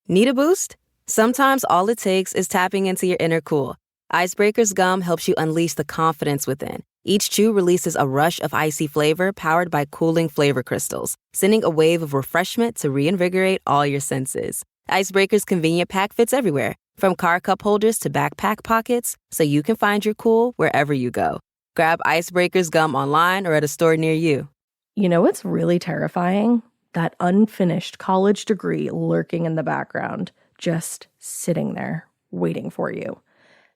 Need a boost? Sometimes all it takes is tapping into your inner cool. Icebreaker's gum helps you unleash the confidence within. Each chew releases a rush of icy flavor powered by cooling flavor crystals, sending a wave of refreshment to reinvigorate all your senses. Icebreaker's convenient pack fits everywhere, from car cup holders to backpack pockets, so you can find your cool wherever you go. Grab Icebreaker's gum online or at a store near you. You know what's really terrifying? That unfinished college degree lurking in the background, just sitting there, waiting for you.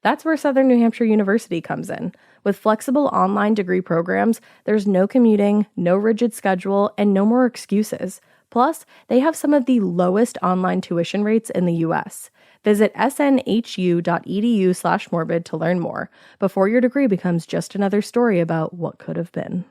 That's where Southern New Hampshire University comes in. With flexible online degree programs, there's no commuting, no rigid schedule, and no more excuses. Plus, they have some of the lowest online tuition rates in the U.S. Visit snhu.edu/morbid to learn more before your degree becomes just another story about what could have been.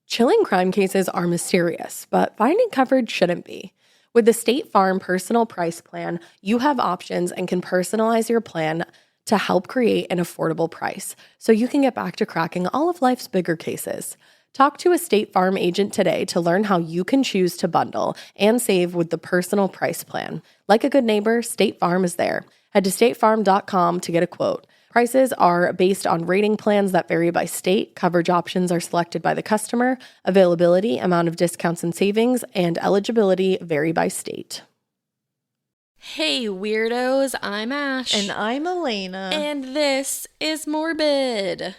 Chilling crime cases are mysterious, but finding coverage shouldn't be. With the State Farm Personal Price Plan, you have options and can personalize your plan to help create an affordable price so you can get back to cracking all of life's bigger cases. Talk to a State Farm agent today to learn how you can choose to bundle and save with the Personal Price Plan. Like a good neighbor, State Farm is there. Head to statefarm.com to get a quote. Prices are based on rating plans that vary by state. Coverage options are selected by the customer. Availability, amount of discounts and savings, and eligibility vary by state. Hey weirdos, I'm Ash. And I'm Alaina. And this is Morbid.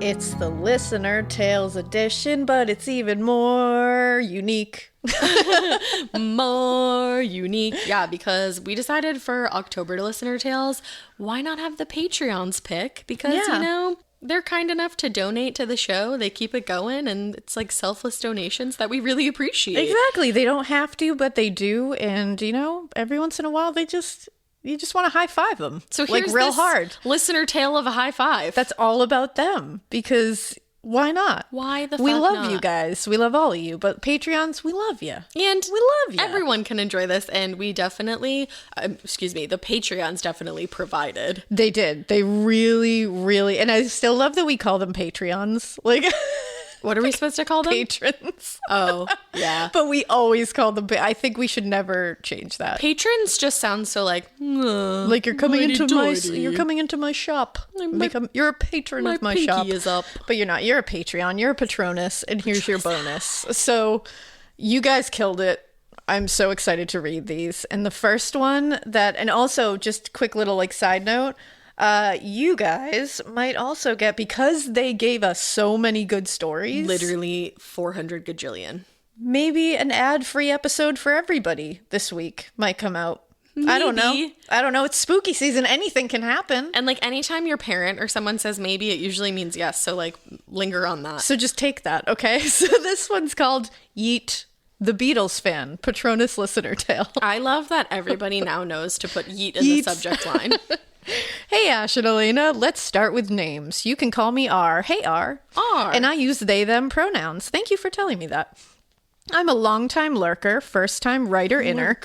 It's the Listener Tales edition, but it's even more unique. More unique. Yeah, because we decided for October Listener Tales, why not have the Patreons pick? Because, you know, they're kind enough to donate to the show. They keep it going, and it's like selfless donations that we really appreciate. Exactly. They don't have to, but they do. And, you know, every once in a while, you just want to high five them. So here's like real this hard listener tale of a high five. That's all about them, because why not? Why the fuck we love not? You guys. We love all of you, but Patreons, we love you. And we love you. Everyone can enjoy this, and we definitely, the Patreons definitely provided. They did. They really, really, and I still love that we call them Patreons. Like, what are we supposed to call them? Patrons. Oh, yeah. But we always call them, I think we should never change that. Patrons just sound so like you're coming into my shop. You're a patron of my shop. My is up. But you're not. You're a Patreon. You're a Patronus, and here's your bonus. So you guys killed it. I'm so excited to read these. And the first one and also just quick little like side note, you guys might also get, because they gave us so many good stories. Literally 400 gajillion. Maybe an ad-free episode for everybody this week might come out. Maybe. I don't know. It's spooky season. Anything can happen. And like anytime your parent or someone says maybe, it usually means yes. So like linger on that. So just take that, okay? So this one's called Yeet, the Beatles fan, Patronus listener tale. I love that everybody now knows to put yeet in the subject line. Hey, Ash and Alaina, let's start with names. You can call me R. Hey, R. R. And I use they, them pronouns. Thank you for telling me that. I'm a longtime lurker, first-time writer-inner.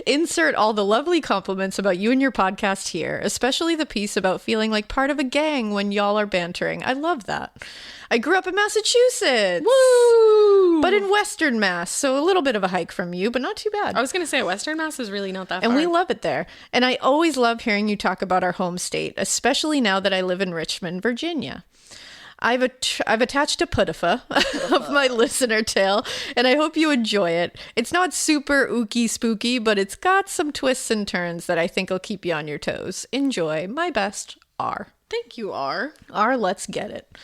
Insert all the lovely compliments about you and your podcast here, especially the piece about feeling like part of a gang when y'all are bantering. I love that. I grew up in Massachusetts. Woo! But in Western Mass, so a little bit of a hike from you, but not too bad. I was going to say Western Mass is really not that far. And we love it there. And I always love hearing you talk about our home state, especially now that I live in Richmond, Virginia. I've attached a puttifa of my listener tale, and I hope you enjoy it. It's not super ooky spooky, but it's got some twists and turns that I think will keep you on your toes. Enjoy. My best, R. Thank you, R. R, let's get it.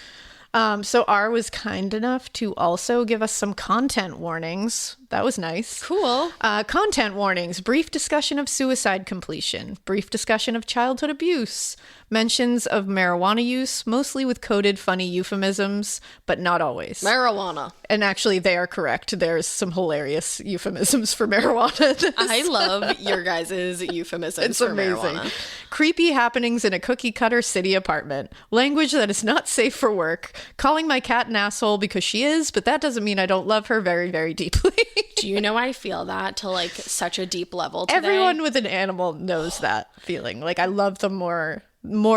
So R was kind enough to also give us some content warnings. That was nice. Cool. Content warnings, brief discussion of suicide completion, brief discussion of childhood abuse, mentions of marijuana use, mostly with coded funny euphemisms, but not always. Marijuana. And actually, they are correct. There's some hilarious euphemisms for marijuana in this. I love your guys' euphemisms It's for amazing. marijuana. Creepy happenings in a cookie-cutter city apartment. Language that is not safe for work. Calling my cat an asshole because she is, but that doesn't mean I don't love her very, very deeply. Do you know I feel that to like such a deep level today? Everyone with an animal knows that feeling. Like, I love them more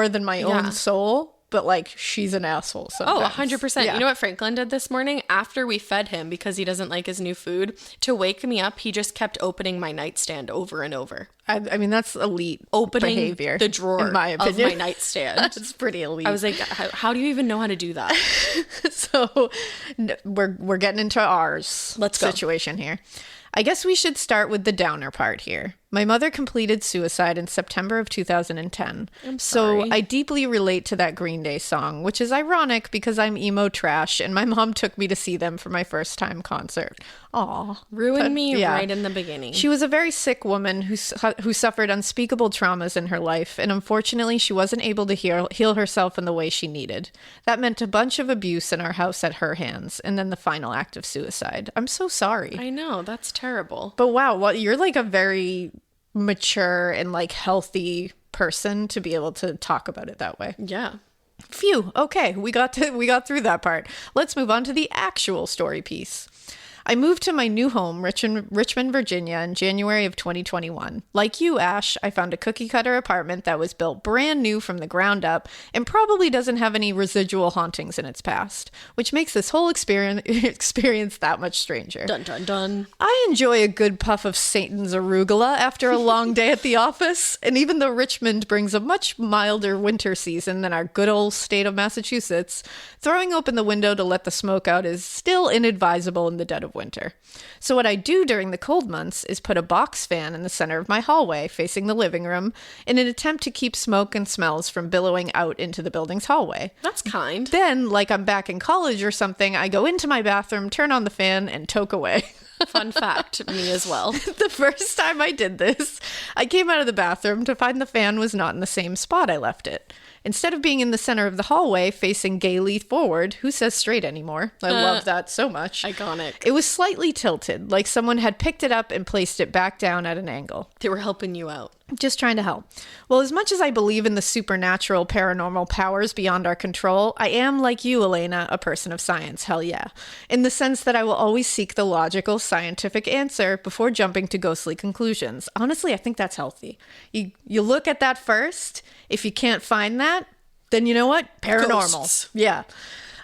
than my own soul. But, like, she's an asshole sometimes. Oh, 100%. Yeah. You know what Franklin did this morning? After we fed him, because he doesn't like his new food, to wake me up, he just kept opening my nightstand over and over. I mean, that's elite Opening behavior, the drawer in my of opinion. my nightstand. That's pretty elite. I was like, how do you even know how to do that? So we're getting into ours. Let's go. Situation here. I guess we should start with the downer part here. My mother completed suicide in September of 2010. I'm so sorry. I deeply relate to that Green Day song, which is ironic because I'm emo trash and my mom took me to see them for my first time concert. Aw. Ruined me yeah. right in the beginning. She was a very sick woman who suffered unspeakable traumas in her life, and unfortunately she wasn't able to heal herself in the way she needed. That meant a bunch of abuse in our house at her hands, and then the final act of suicide. I'm so sorry. I know, that's terrible. But wow, you're like a very mature and like healthy person to be able to talk about it that way. Yeah. Phew. Okay, we got through that part. Let's move on to the actual story piece. I moved to my new home, Richmond, Virginia, in January of 2021. Like you, Ash, I found a cookie-cutter apartment that was built brand new from the ground up and probably doesn't have any residual hauntings in its past, which makes this whole experience that much stranger. Dun, dun, dun. I enjoy a good puff of Satan's arugula after a long day at the office, and even though Richmond brings a much milder winter season than our good old state of Massachusetts, throwing open the window to let the smoke out is still inadvisable in the dead of winter. So what I do during the cold months is put a box fan in the center of my hallway facing the living room in an attempt to keep smoke and smells from billowing out into the building's hallway. That's kind. Then, like I'm back in college or something, I go into my bathroom, turn on the fan, and toke away. Fun fact, me as well. The first time I did this, I came out of the bathroom to find the fan was not in the same spot I left it. Instead of being in the center of the hallway facing gaily forward, who says straight anymore? I love that so much. Iconic. It was slightly tilted, like someone had picked it up and placed it back down at an angle. They were helping you out. Just trying to help. Well, as much as I believe in the supernatural paranormal powers beyond our control, I am, like you, Alaina, a person of science. Hell yeah. In the sense that I will always seek the logical, scientific answer before jumping to ghostly conclusions. Honestly, I think that's healthy. You look at that first. If you can't find that, then you know what? Paranormal. Ghosts. Yeah.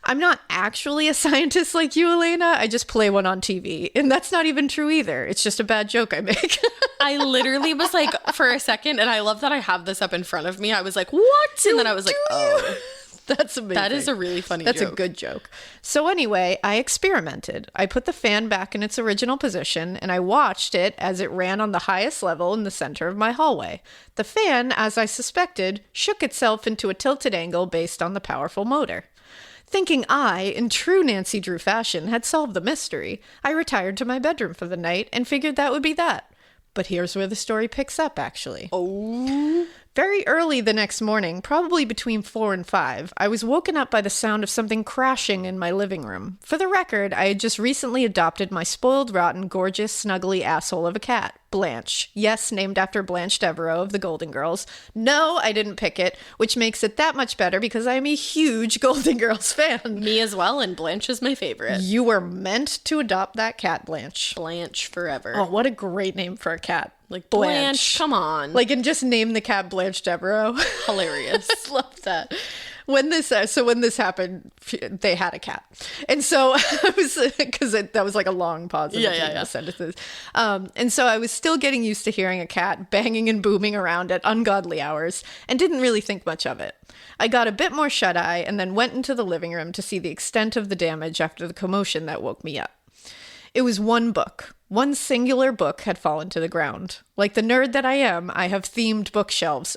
I'm not actually a scientist like you, Alaina. I just play one on TV. And that's not even true either. It's just a bad joke I make. I literally was like, for a second, and I love that I have this up in front of me. I was like, what? And then I was like, oh. That's amazing. That is a really funny That's joke. a good joke. So anyway, I experimented. I put the fan back in its original position, and I watched it as it ran on the highest level in the center of my hallway. The fan, as I suspected, shook itself into a tilted angle based on the powerful motor. Thinking I, in true Nancy Drew fashion, had solved the mystery, I retired to my bedroom for the night and figured that would be that. But here's where the story picks up, actually. Oh. Very early the next morning, probably between 4 and 5, I was woken up by the sound of something crashing in my living room. For the record, I had just recently adopted my spoiled, rotten, gorgeous, snuggly asshole of a cat, Blanche. Yes, named after Blanche Devereaux of the Golden Girls. No, I didn't pick it, which makes it that much better because I am a huge Golden Girls fan. Me as well, and Blanche is my favorite. You were meant to adopt that cat, Blanche. Blanche forever. Oh, what a great name for a cat. Like, Blanche, come on. Like, and just name the cat Blanche Devereaux. Hilarious. Love that. When this happened, they had a cat. And so I was, because that was like a long pause in between the sentences. And so I was still getting used to hearing a cat banging and booming around at ungodly hours and didn't really think much of it. I got a bit more shut-eye and then went into the living room to see the extent of the damage after the commotion that woke me up. It was one book. One singular book had fallen to the ground. Like the nerd that I am, I have themed bookshelves.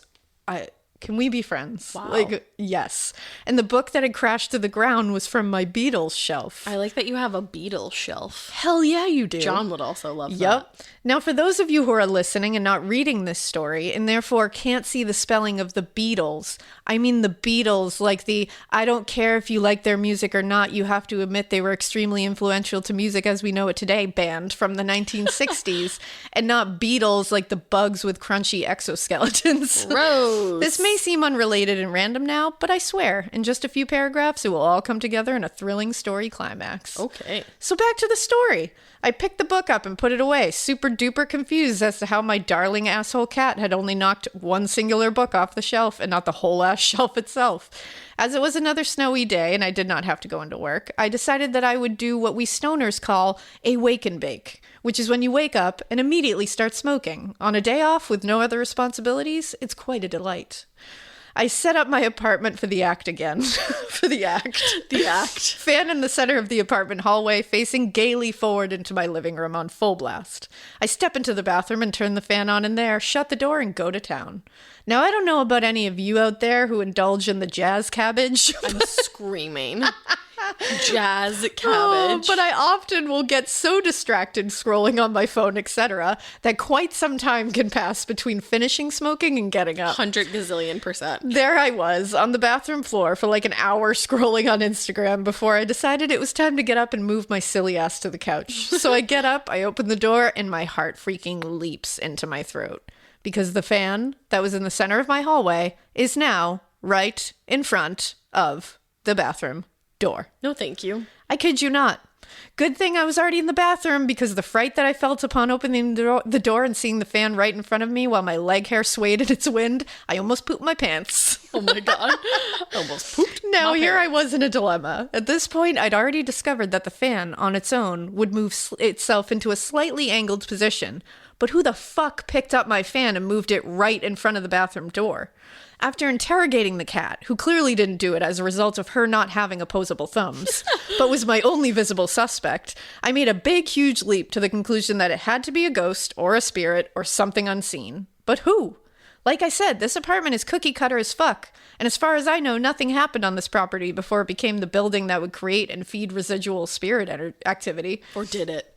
Can we be friends? Wow. Like, yes. And the book that had crashed to the ground was from my Beatles shelf. I like that you have a Beatles shelf. Hell yeah, you do. John would also love that. Yep. Now, for those of you who are listening and not reading this story and therefore can't see the spelling of the Beatles, I mean the Beatles, like the I don't care if you like their music or not, you have to admit they were extremely influential to music as we know it today band from the 1960s, and not Beatles like the bugs with crunchy exoskeletons. Gross. This may seem unrelated and random now, but I swear, in just a few paragraphs, it will all come together in a thrilling story climax. Okay. So back to the story. I picked the book up and put it away, super duper confused as to how my darling asshole cat had only knocked one singular book off the shelf and not the whole ass shelf itself. As it was another snowy day and I did not have to go into work, I decided that I would do what we stoners call a wake and bake, which is when you wake up and immediately start smoking. On a day off with no other responsibilities, it's quite a delight. I set up my apartment for the act again. For the act. The act. Fan in the center of the apartment hallway, facing gaily forward into my living room on full blast. I step into the bathroom and turn the fan on in there, shut the door, and go to town. Now, I don't know about any of you out there who indulge in the jazz cabbage. I'm screaming. Jazz cabbage. Oh, but I often will get so distracted scrolling on my phone, etc., that quite some time can pass between finishing smoking and getting up. 100 gazillion%. There I was on the bathroom floor for like an hour scrolling on Instagram before I decided it was time to get up and move my silly ass to the couch. So I get up, I open the door, and my heart freaking leaps into my throat. Because the fan that was in the center of my hallway is now right in front of the bathroom door. No, thank you. I kid you not. Good thing I was already in the bathroom, because the fright that I felt upon opening the door and seeing the fan right in front of me while my leg hair swayed in its wind, I almost pooped my pants. Oh my God. Almost pooped. Now, my here pants. I was in a dilemma. At this point, I'd already discovered that the fan on its own would move itself into a slightly angled position. But who the fuck picked up my fan and moved it right in front of the bathroom door? After interrogating the cat, who clearly didn't do it as a result of her not having opposable thumbs, but was my only visible suspect, I made a big, huge leap to the conclusion that it had to be a ghost or a spirit or something unseen. But who? Like I said, this apartment is cookie cutter as fuck, and as far as I know, nothing happened on this property before it became the building that would create and feed residual spirit activity. Or did it?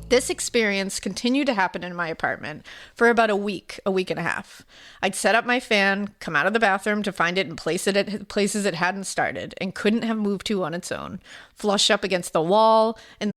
This experience continued to happen in my apartment for about a week and a half. I'd set up my fan, come out of the bathroom to find it and place it at places it hadn't started and couldn't have moved to on its own, flush up against the wall, and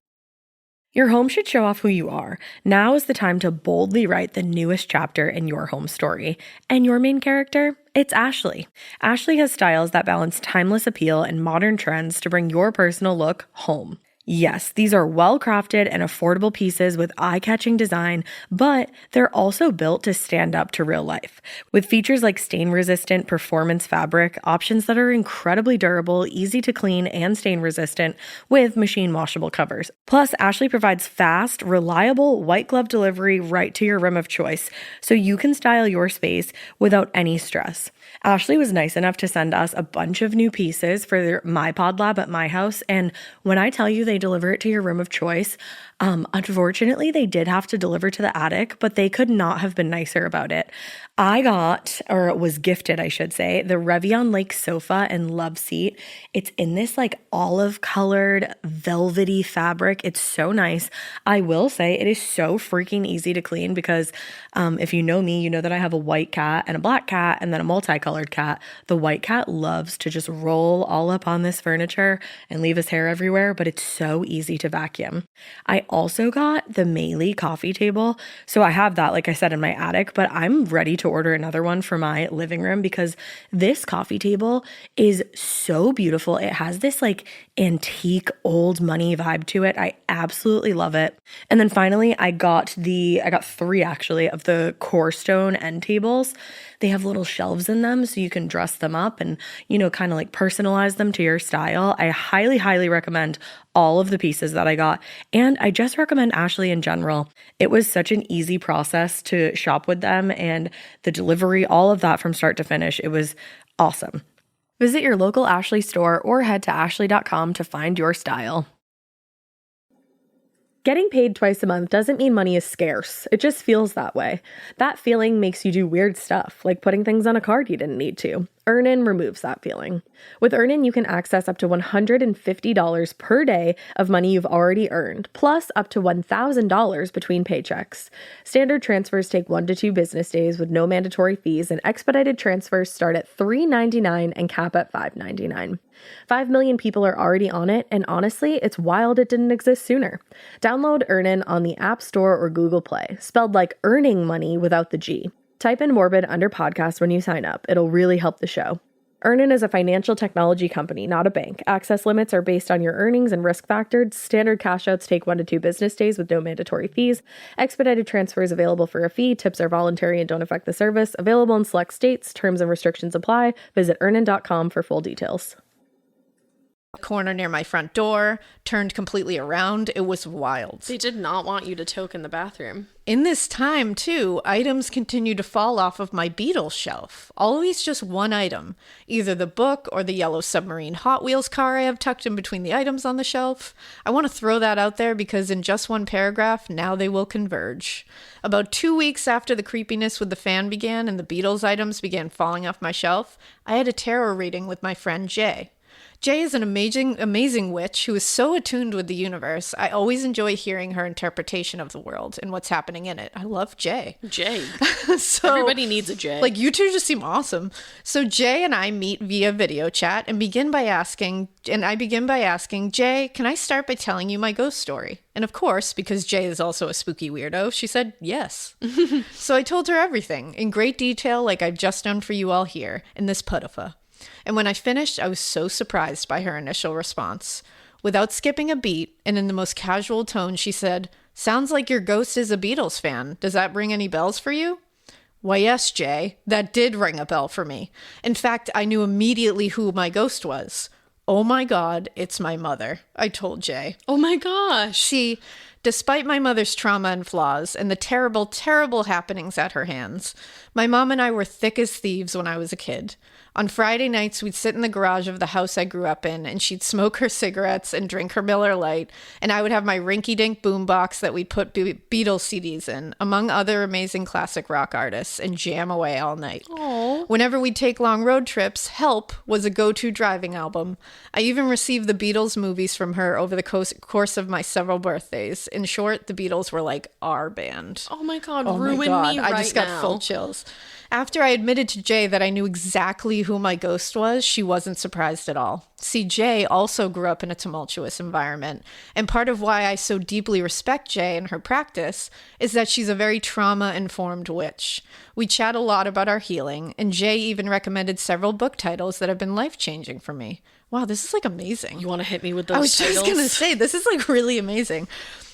Your home should show off who you are. Now is the time to boldly write the newest chapter in your home story. And your main character? It's Ashley. Ashley has styles that balance timeless appeal and modern trends to bring your personal look home. Yes, these are well-crafted and affordable pieces with eye-catching design, but they're also built to stand up to real life. With features like stain-resistant performance fabric, options that are incredibly durable, easy to clean, and stain-resistant with machine-washable covers. Plus, Ashley provides fast, reliable, white-glove delivery right to your room of choice, so you can style your space without any stress. Ashley was nice enough to send us a bunch of new pieces for my pod lab at my house, and when I tell you they deliver it to your room of choice, unfortunately, they did have to deliver to the attic, but they could not have been nicer about it. I got, or was gifted, I should say, the Revion Lake sofa and love seat. It's in this like olive-colored, velvety fabric. It's so nice. I will say it is so freaking easy to clean because if you know me, you know that I have a white cat and a black cat and then a multicolored cat. The white cat loves to just roll all up on this furniture and leave his hair everywhere, but it's so easy to vacuum. I also got the Meili coffee table. So I have that, like I said, in my attic, but I'm ready to order another one for my living room because this coffee table is so beautiful. It has this like antique old money vibe to it. I absolutely love it. And then finally, I got three actually of the core stone end tables. They have little shelves in them so you can dress them up and, kind of like personalize them to your style. I highly, highly recommend all of the pieces that I got. And I just recommend Ashley in general. It was such an easy process to shop with them and the delivery, all of that from start to finish. It was awesome. Visit your local Ashley store or head to ashley.com to find your style. Getting paid twice a month doesn't mean money is scarce. It just feels that way. That feeling makes you do weird stuff, like putting things on a card you didn't need to. Earnin removes that feeling. With Earnin, you can access up to $150 per day of money you've already earned, plus up to $1,000 between paychecks. Standard transfers take 1 to 2 business days with no mandatory fees, and expedited transfers start at $3.99 and cap at $5.99. 5 million people are already on it, and honestly, it's wild it didn't exist sooner. Download Earnin on the App Store or Google Play, spelled like earning money without the G. Type in Morbid under podcast when you sign up. It'll really help the show. Earnin is a financial technology company, not a bank. Access limits are based on your earnings and risk factors. Standard cash outs take 1 to 2 business days with no mandatory fees. Expedited transfers available for a fee. Tips are voluntary and don't affect the service. Available in select states. Terms and restrictions apply. Visit earnin.com for full details. Corner near my front door, turned completely around. It was wild. They did not want you to toke in the bathroom. In this time, too, items continued to fall off of my Beatles shelf. Always just one item. Either the book or the yellow submarine Hot Wheels car I have tucked in between the items on the shelf. I want to throw that out there because in just one paragraph, now they will converge. About 2 weeks after the creepiness with the fan began and the Beatles items began falling off my shelf, I had a tarot reading with my friend Jay. Jay is an amazing witch who is so attuned with the universe. I always enjoy hearing her interpretation of the world and what's happening in it. I love Jay. Jay. So, everybody needs a Jay. Like, you two just seem awesome. So Jay and I meet via video chat and I begin by asking, Jay, can I start by telling you my ghost story? And of course, because Jay is also a spooky weirdo, she said yes. So I told her everything in great detail, like I've just done for you all here in this puttafa. And when I finished, I was so surprised by her initial response. Without skipping a beat, and in the most casual tone, she said, "Sounds like your ghost is a Beatles fan. Does that ring any bells for you?" Why, yes, Jay, that did ring a bell for me. In fact, I knew immediately who my ghost was. "Oh my God, it's my mother," I told Jay. Oh my gosh. See, despite my mother's trauma and flaws and the terrible, terrible happenings at her hands, my mom and I were thick as thieves when I was a kid. On Friday nights, we'd sit in the garage of the house I grew up in, and she'd smoke her cigarettes and drink her Miller Lite, and I would have my rinky-dink boombox that we'd put Beatles CDs in, among other amazing classic rock artists, and jam away all night. Aww. Whenever we'd take long road trips, Help was a go-to driving album. I even received the Beatles movies from her over the course of my several birthdays. In short, the Beatles were like our band. Oh my God, Oh ruin my God, me right now. I just got full chills. After I admitted to Jay that I knew exactly who my ghost was, she wasn't surprised at all. See, Jay also grew up in a tumultuous environment, and part of why I so deeply respect Jay and her practice is that she's a very trauma-informed witch. We chat a lot about our healing, and Jay even recommended several book titles that have been life-changing for me. Wow, this is like amazing. You want to hit me with those I was titles? just going to say, this is like really amazing.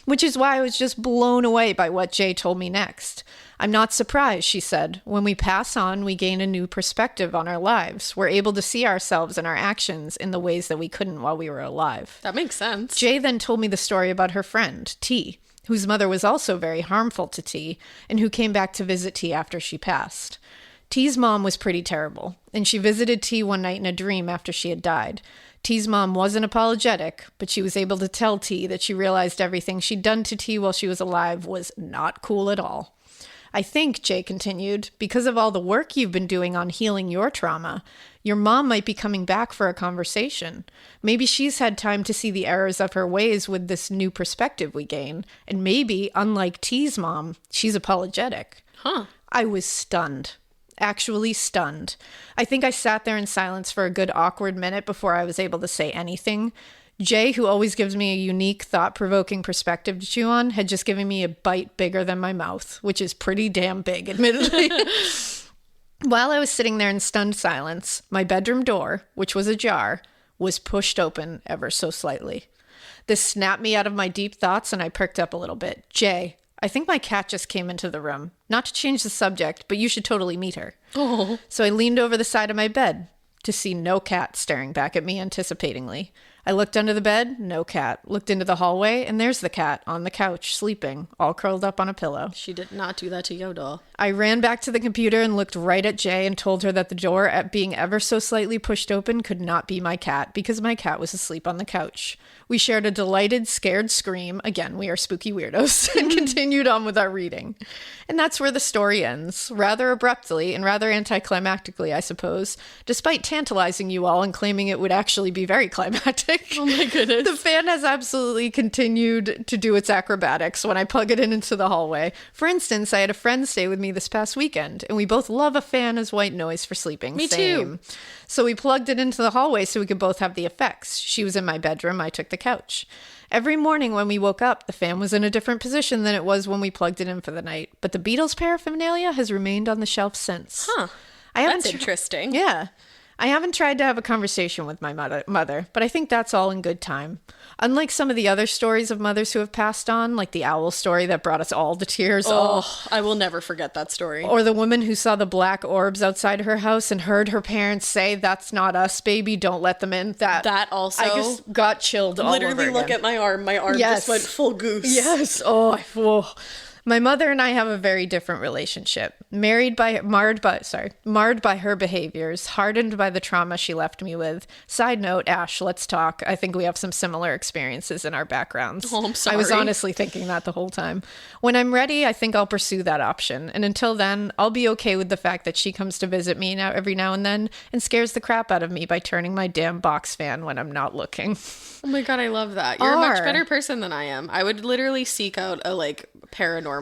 Which is why I was just blown away by what Jay told me next. "I'm not surprised," she said. "When we pass on, we gain a new perspective on our lives. We're able to see ourselves and our actions in the ways that we couldn't while we were alive." That makes sense. Jay then told me the story about her friend, T, whose mother was also very harmful to T, and who came back to visit T after she passed. T's mom was pretty terrible, and she visited T one night in a dream after she had died. T's mom wasn't apologetic, but she was able to tell T that she realized everything she'd done to T while she was alive was not cool at all. "I think," Jay continued, "because of all the work you've been doing on healing your trauma, your mom might be coming back for a conversation. Maybe she's had time to see the errors of her ways with this new perspective we gain, and maybe, unlike T's mom, she's apologetic." Huh. I was stunned. Actually stunned. I think I sat there in silence for a good awkward minute before I was able to say anything. Jay, who always gives me a unique, thought-provoking perspective to chew on, had just given me a bite bigger than my mouth, which is pretty damn big, admittedly. While I was sitting there in stunned silence, my bedroom door, which was ajar, was pushed open ever so slightly. This snapped me out of my deep thoughts, and I perked up a little bit. "Jay, I think my cat just came into the room. Not to change the subject, but you should totally meet her." Oh. So I leaned over the side of my bed to see no cat staring back at me anticipatingly. I looked under the bed, no cat. Looked into the hallway, and there's the cat on the couch, sleeping, all curled up on a pillow. She did not do that to Yodel. I ran back to the computer and looked right at Jay and told her that the door, at being ever so slightly pushed open, could not be my cat, because my cat was asleep on the couch. We shared a delighted, scared scream. Again, we are spooky weirdos, and continued on with our reading. And that's where the story ends, rather abruptly and rather anticlimactically, I suppose, despite tantalizing you all and claiming it would actually be very climactic. Oh my goodness. The fan has absolutely continued to do its acrobatics when I plug it in into the hallway. For instance, I had a friend stay with me this past weekend, and we both love a fan as white noise for sleeping. Me too. So we plugged it into the hallway so we could both have the effects. She was in my bedroom, I took the couch. Every morning when we woke up, the fan was in a different position than it was when we plugged it in for the night. But the Beatles paraphernalia has remained on the shelf since. Huh. That's interesting. Yeah. I haven't tried to have a conversation with my mother, but I think that's all in good time. Unlike some of the other stories of mothers who have passed on, like the owl story that brought us all to tears. Oh, I will never forget that story. Or the woman who saw the black orbs outside her house and heard her parents say, "That's not us, baby, don't let them in." That also. I just got chilled all over again. Literally look at my arm. My arm Yes. just went full goose. Yes. Oh. My mother and I have a very different relationship. Marred by her behaviors, hardened by the trauma she left me with. Side note, Ash, let's talk. I think we have some similar experiences in our backgrounds. Oh, I'm sorry. I was honestly thinking that the whole time. When I'm ready, I think I'll pursue that option. And until then, I'll be okay with the fact that she comes to visit me every now and then and scares the crap out of me by turning my damn box fan when I'm not looking. Oh my God, I love that. You're a much better person than I am. I would literally seek out a paranormal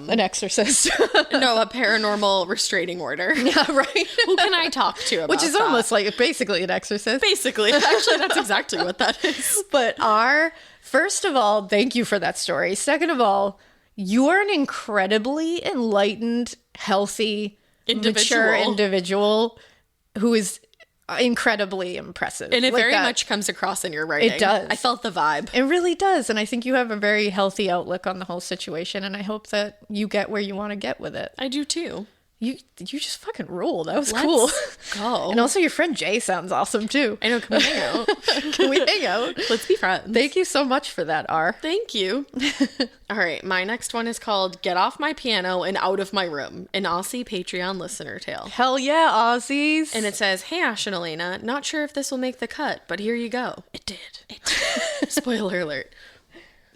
an exorcist. No, a paranormal restraining order. Yeah, right. Who can I talk to about Which is that? almost like basically an exorcist. Basically. Actually, that's exactly what that is. But first of all, thank you for that story. Second of all, you are an incredibly enlightened, healthy, mature individual who is incredibly impressive. And it very much comes across in your writing. It does. I felt the vibe. It really does. And I think you have a very healthy outlook on the whole situation. And I hope that you get where you want to get with it. I do too. You just fucking rule. That was cool. Go. And also your friend Jay sounds awesome too. I know. Can we hang out? Can we hang out? Let's be friends. Thank you so much for that, R. Thank you. All right. My next one is called Get Off My Piano and Out of My Room, an Aussie Patreon listener tale. Hell yeah, Aussies. And it says, "Hey, Ash and Alaina, not sure if this will make the cut, but here you go." It did. Spoiler alert.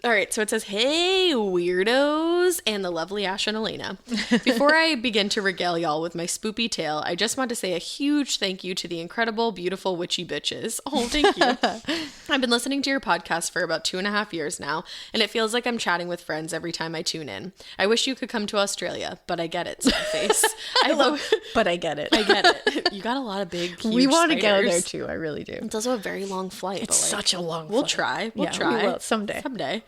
All right, so it says, "Hey, weirdos," and the lovely Ash and Alaina. Before I begin to regale y'all with my spoopy tale, I just want to say a huge thank you to the incredible, beautiful, witchy bitches. Oh, thank you. I've been listening to your podcast for about 2.5 years now, and it feels like I'm chatting with friends every time I tune in. I wish you could come to Australia, but I get it, Face. But I get it. I get it. You got a lot of big, huge We want to go spiders. there too. I really do. It's also a very long flight. It's such a long We'll flight. try. We'll Yeah, try. we will. Someday.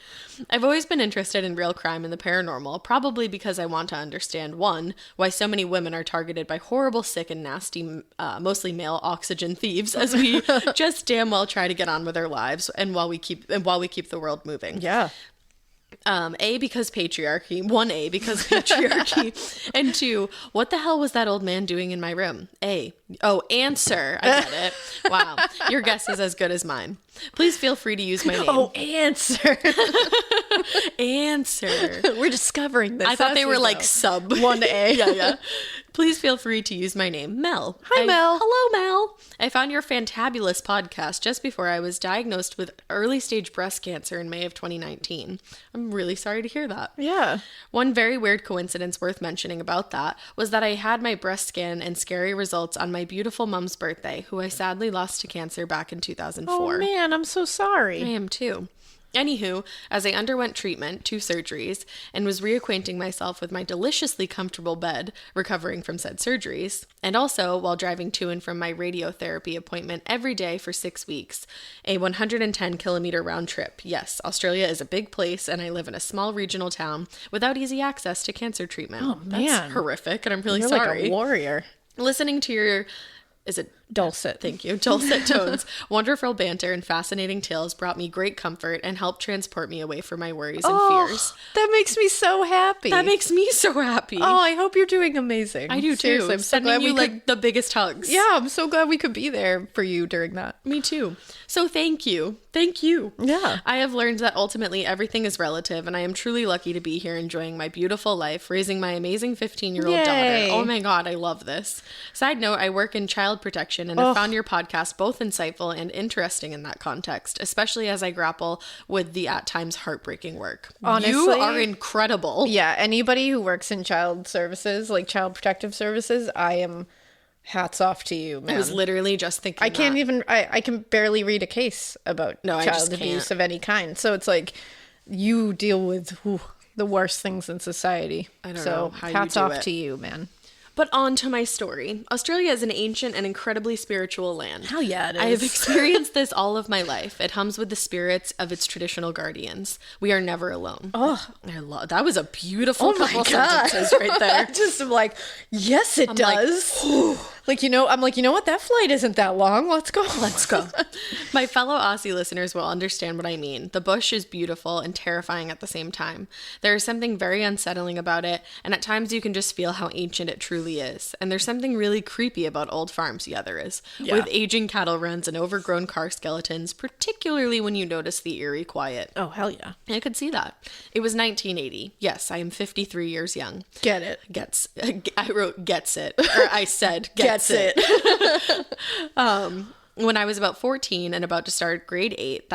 I've always been interested in real crime and the paranormal, probably because I want to understand, one, why so many women are targeted by horrible, sick, and nasty, mostly male oxygen thieves, as we just damn well try to get on with our lives, and while we keep the world moving. Yeah. A, because patriarchy. 1A, because patriarchy. And 2, what the hell was that old man doing in my room? Answer. I get it. Wow. Your guess is as good as mine. Please feel free to use my name. Answer. Answer. We're discovering this. I thought they were like sub 1A. Yeah. Please feel free to use my name, Mel. Hi, Mel. Hello, Mel. I found your fantabulous podcast just before I was diagnosed with early stage breast cancer in May of 2019. I'm really sorry to hear that. Yeah. One very weird coincidence worth mentioning about that was that I had my breast scan and scary results on my beautiful mom's birthday, who I sadly lost to cancer back in 2004. Oh man, I'm so sorry. I am too. Anywho, as I underwent treatment, 2 surgeries, and was reacquainting myself with my deliciously comfortable bed, recovering from said surgeries, and also while driving to and from my radiotherapy appointment every day for 6 weeks, a 110-kilometer round trip. Yes, Australia is a big place, and I live in a small regional town without easy access to cancer treatment. Oh, man. That's horrific, and I'm really You're sorry. like a warrior. Listening to your... Is it Dulcet. Thank you. Dulcet tones, wonderful banter, and fascinating tales brought me great comfort and helped transport me away from my worries and fears. That makes me so happy. That makes me so happy. Oh, I hope you're doing amazing. I do Seriously, too. I'm so Sending glad you we could... the biggest hugs. Yeah, I'm so glad we could be there for you during that. Me too. So thank you. Thank you. Yeah. I have learned that ultimately everything is relative, and I am truly lucky to be here enjoying my beautiful life, raising my amazing 15-year-old daughter. Oh my God, I love this. Side note, I work in child protection and have found your podcast both insightful and interesting in that context, especially as I grapple with the at times heartbreaking work. Honestly, you are incredible. Yeah, anybody who works in child services, like child protective services, I am hats off to you, man. I was literally just thinking I can't even, I can barely read a case about child abuse of any kind. So it's like, you deal with the worst things in society. I don't know how you do it. Hats off to you, man. But on to my story. Australia is an ancient and incredibly spiritual land. Hell yeah, it is. I have experienced this all of my life. It hums with the spirits of its traditional guardians. We are never alone. Oh, I love that. Was a beautiful couple sentences right there. Just like, yes, it does. Like, you know what? That flight isn't that long. Let's go. Let's go. My fellow Aussie listeners will understand what I mean. The bush is beautiful and terrifying at the same time. There is something very unsettling about it, and at times you can just feel how ancient it truly is. And there's something really creepy about old farms, there is. Yeah. With aging cattle runs and overgrown car skeletons, particularly when you notice the eerie quiet. Oh, hell yeah. I could see that. It was 1980. Yes, I am 53 years young. Get it. I wrote gets it. Or I said gets it. When I was about 14 and about to start grade 8,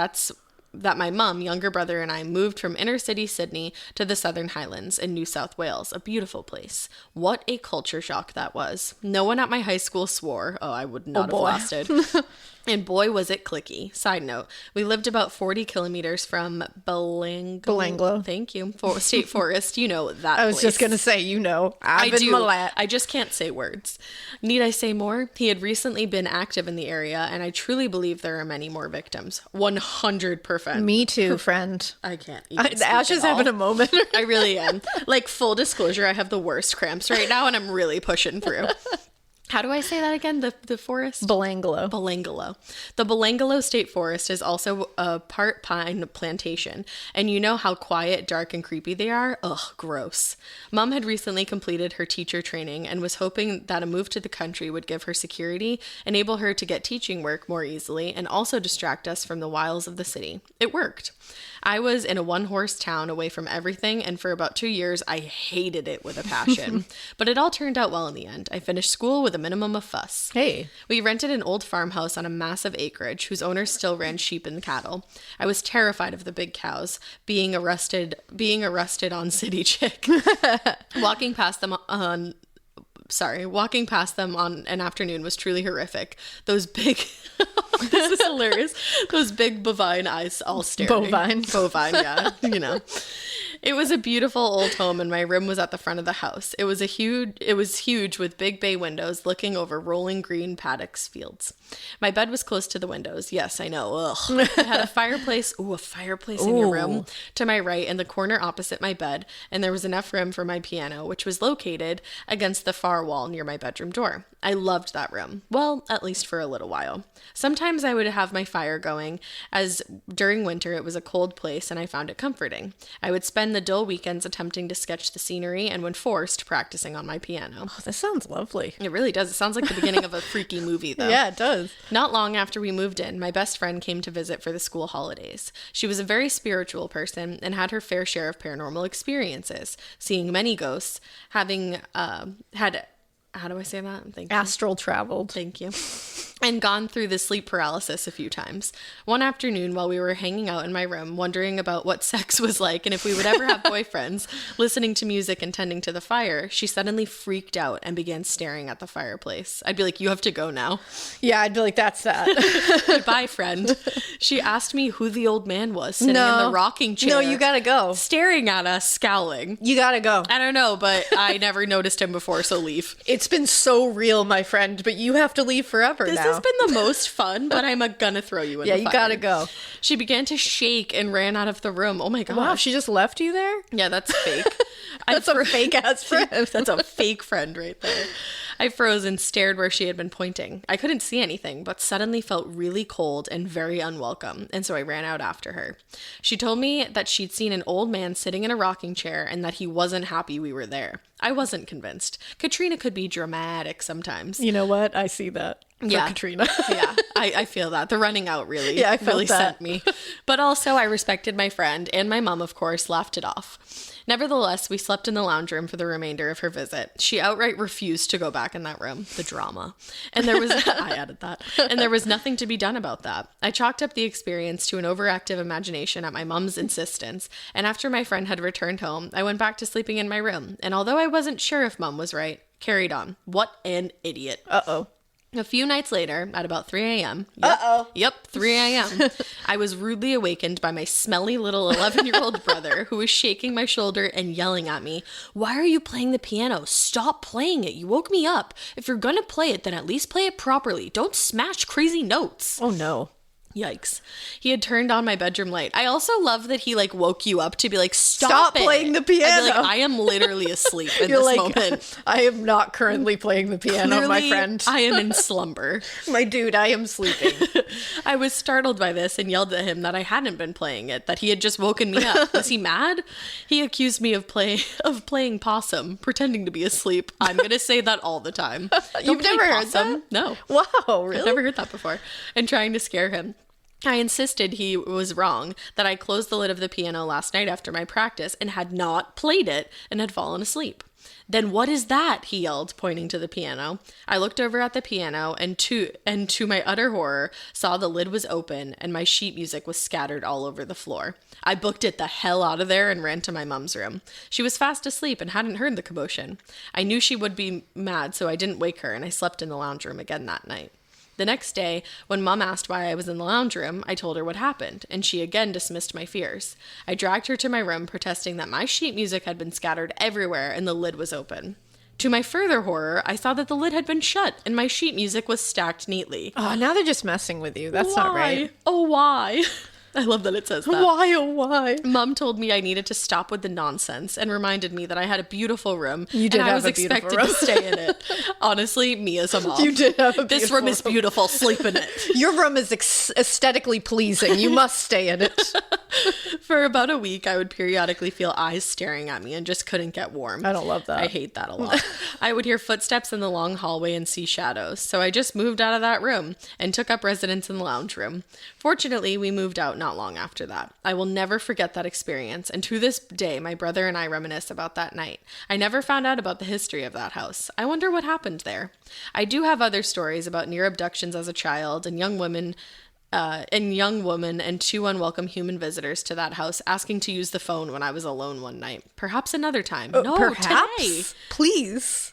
that my mom, younger brother, and I moved from inner city Sydney to the Southern Highlands in New South Wales, a beautiful place. What a culture shock that was. No one at my high school swore. Oh, I would not have lasted. And boy, was it cliquey. Side note, we lived about 40 kilometers from Belanglo. Thank you. State Forest, you know that I was place. just going to say, I do. I just can't say words. Need I say more? He had recently been active in the area, and I truly believe there are many more victims. 100%. Me too, friend. I can't even Ash is having a moment. I really am. Like, full disclosure, I have the worst cramps right now, and I'm really pushing through. How do I say that again? The forest? Belanglo. The Belanglo State Forest is also a part pine plantation. And you know how quiet, dark, and creepy they are? Ugh, gross. Mom had recently completed her teacher training and was hoping that a move to the country would give her security, enable her to get teaching work more easily, and also distract us from the wiles of the city. It worked. I was in a one-horse town away from everything, and for about 2 years, I hated it with a passion. But it all turned out well in the end. I finished school with a minimum of fuss. Hey. We rented an old farmhouse on a massive acreage whose owners still ran sheep and cattle. I was terrified of the big cows being arrested on City Chick. Walking past them on an afternoon was truly horrific. Those big, this is hilarious. Those big bovine eyes all staring. Bovine, yeah, you know. It was a beautiful old home, and my room was at the front of the house. It was huge with big bay windows looking over rolling green paddocks fields. My bed was close to the windows. Yes, I know. Ugh. I had a fireplace. Ooh, a fireplace in your room to my right in the corner opposite my bed, and there was enough room for my piano, which was located against the far wall near my bedroom door. I loved that room. Well, at least for a little while. Sometimes I would have my fire going, as during winter it was a cold place and I found it comforting. I would spend the dull weekends attempting to sketch the scenery and, when forced, practicing on my piano. Oh, this sounds lovely. It really does. It sounds like the beginning of a freaky movie, though. Yeah, it does. Not long after we moved in, my best friend came to visit for the school holidays. She was a very spiritual person and had her fair share of paranormal experiences, seeing many ghosts, having had... How do I say that? Thank you. Astral traveled. Thank you. And gone through the sleep paralysis a few times. One afternoon, while we were hanging out in my room, wondering about what sex was like and if we would ever have boyfriends, listening to music and tending to the fire, she suddenly freaked out and began staring at the fireplace. I'd be like, you have to go now. Yeah, I'd be like, that's that. Goodbye, friend. She asked me who the old man was sitting in the rocking chair. No, you gotta go. Staring at us, scowling. You gotta go. I don't know, but I never noticed him before, so leave. It's been so real, my friend, but you have to leave forever now. This has been the most fun, but I'm gonna throw you in the fire. Yeah, you gotta go. She began to shake and ran out of the room. Oh my gosh. Wow, she just left you there? Yeah, that's fake. That's a fake ass friend. That's a fake friend right there. I froze and stared where she had been pointing. I couldn't see anything, but suddenly felt really cold and very unwelcome, and so I ran out after her. She told me that she'd seen an old man sitting in a rocking chair and that he wasn't happy we were there. I wasn't convinced. Katrina could be dramatic sometimes. You know what? I see that. Yeah, Katrina. Yeah, I feel that. The running out really, I felt really that. sent me. But also, I respected my friend, and my mom, of course, laughed it off. Nevertheless, we slept in the lounge room for the remainder of her visit. She outright refused to go back in that room. The drama. And there was, I added that, and there was nothing to be done about that. I chalked up the experience to an overactive imagination at my mom's insistence, and after my friend had returned home, I went back to sleeping in my room, and although I wasn't sure if mom was right, carried on. What an idiot. Uh-oh. A few nights later, at about 3 a.m. Yep, 3 a.m. I was rudely awakened by my smelly little 11-year-old brother who was shaking my shoulder and yelling at me, "Why are you playing the piano? Stop playing it. You woke me up. If you're gonna play it, then at least play it properly. Don't smash crazy notes." Oh, no. Yikes. He had turned on my bedroom light. I also love that he woke you up to be like, stop playing the piano. I'd be like, I am literally asleep in You're this like, moment. I am not currently playing the piano, Clearly, my friend. I am in slumber. My dude, I am sleeping. I was startled by this and yelled at him that I hadn't been playing it, that he had just woken me up. Was he mad? He accused me of playing possum, pretending to be asleep. I'm going to say that all the time. You've never heard that? No. Wow, really? I've never heard that before. And trying to scare him. I insisted he was wrong, that I closed the lid of the piano last night after my practice and had not played it and had fallen asleep. "Then what is that?" he yelled, pointing to the piano. I looked over at the piano and to my utter horror, saw the lid was open and my sheet music was scattered all over the floor. I booked it the hell out of there and ran to my mom's room. She was fast asleep and hadn't heard the commotion. I knew she would be mad, so I didn't wake her, and I slept in the lounge room again that night. The next day, when Mom asked why I was in the lounge room, I told her what happened, and she again dismissed my fears. I dragged her to my room, protesting that my sheet music had been scattered everywhere and the lid was open. To my further horror, I saw that the lid had been shut and my sheet music was stacked neatly. Oh, now they're just messing with you. That's not right. Oh, why? I love that it says that. Why, oh, why? Mom told me I needed to stop with the nonsense and reminded me that I had a beautiful room. You did and I have was a beautiful expected room. to stay in it. Honestly, me as a mom. You did have a This beautiful room is beautiful. Sleep in it. Your room is aesthetically pleasing. You must stay in it. For about a week, I would periodically feel eyes staring at me and just couldn't get warm. I don't love that. I hate that a lot. I would hear footsteps in the long hallway and see shadows, so I just moved out of that room and took up residence in the lounge room. Fortunately, we moved out not long after that. I will never forget that experience, and to this day, my brother and I reminisce about that night. I never found out about the history of that house. I wonder what happened there. I do have other stories about near abductions as a child and young women and two unwelcome human visitors to that house asking to use the phone when I was alone one night. Perhaps another time. No, perhaps? today. Please.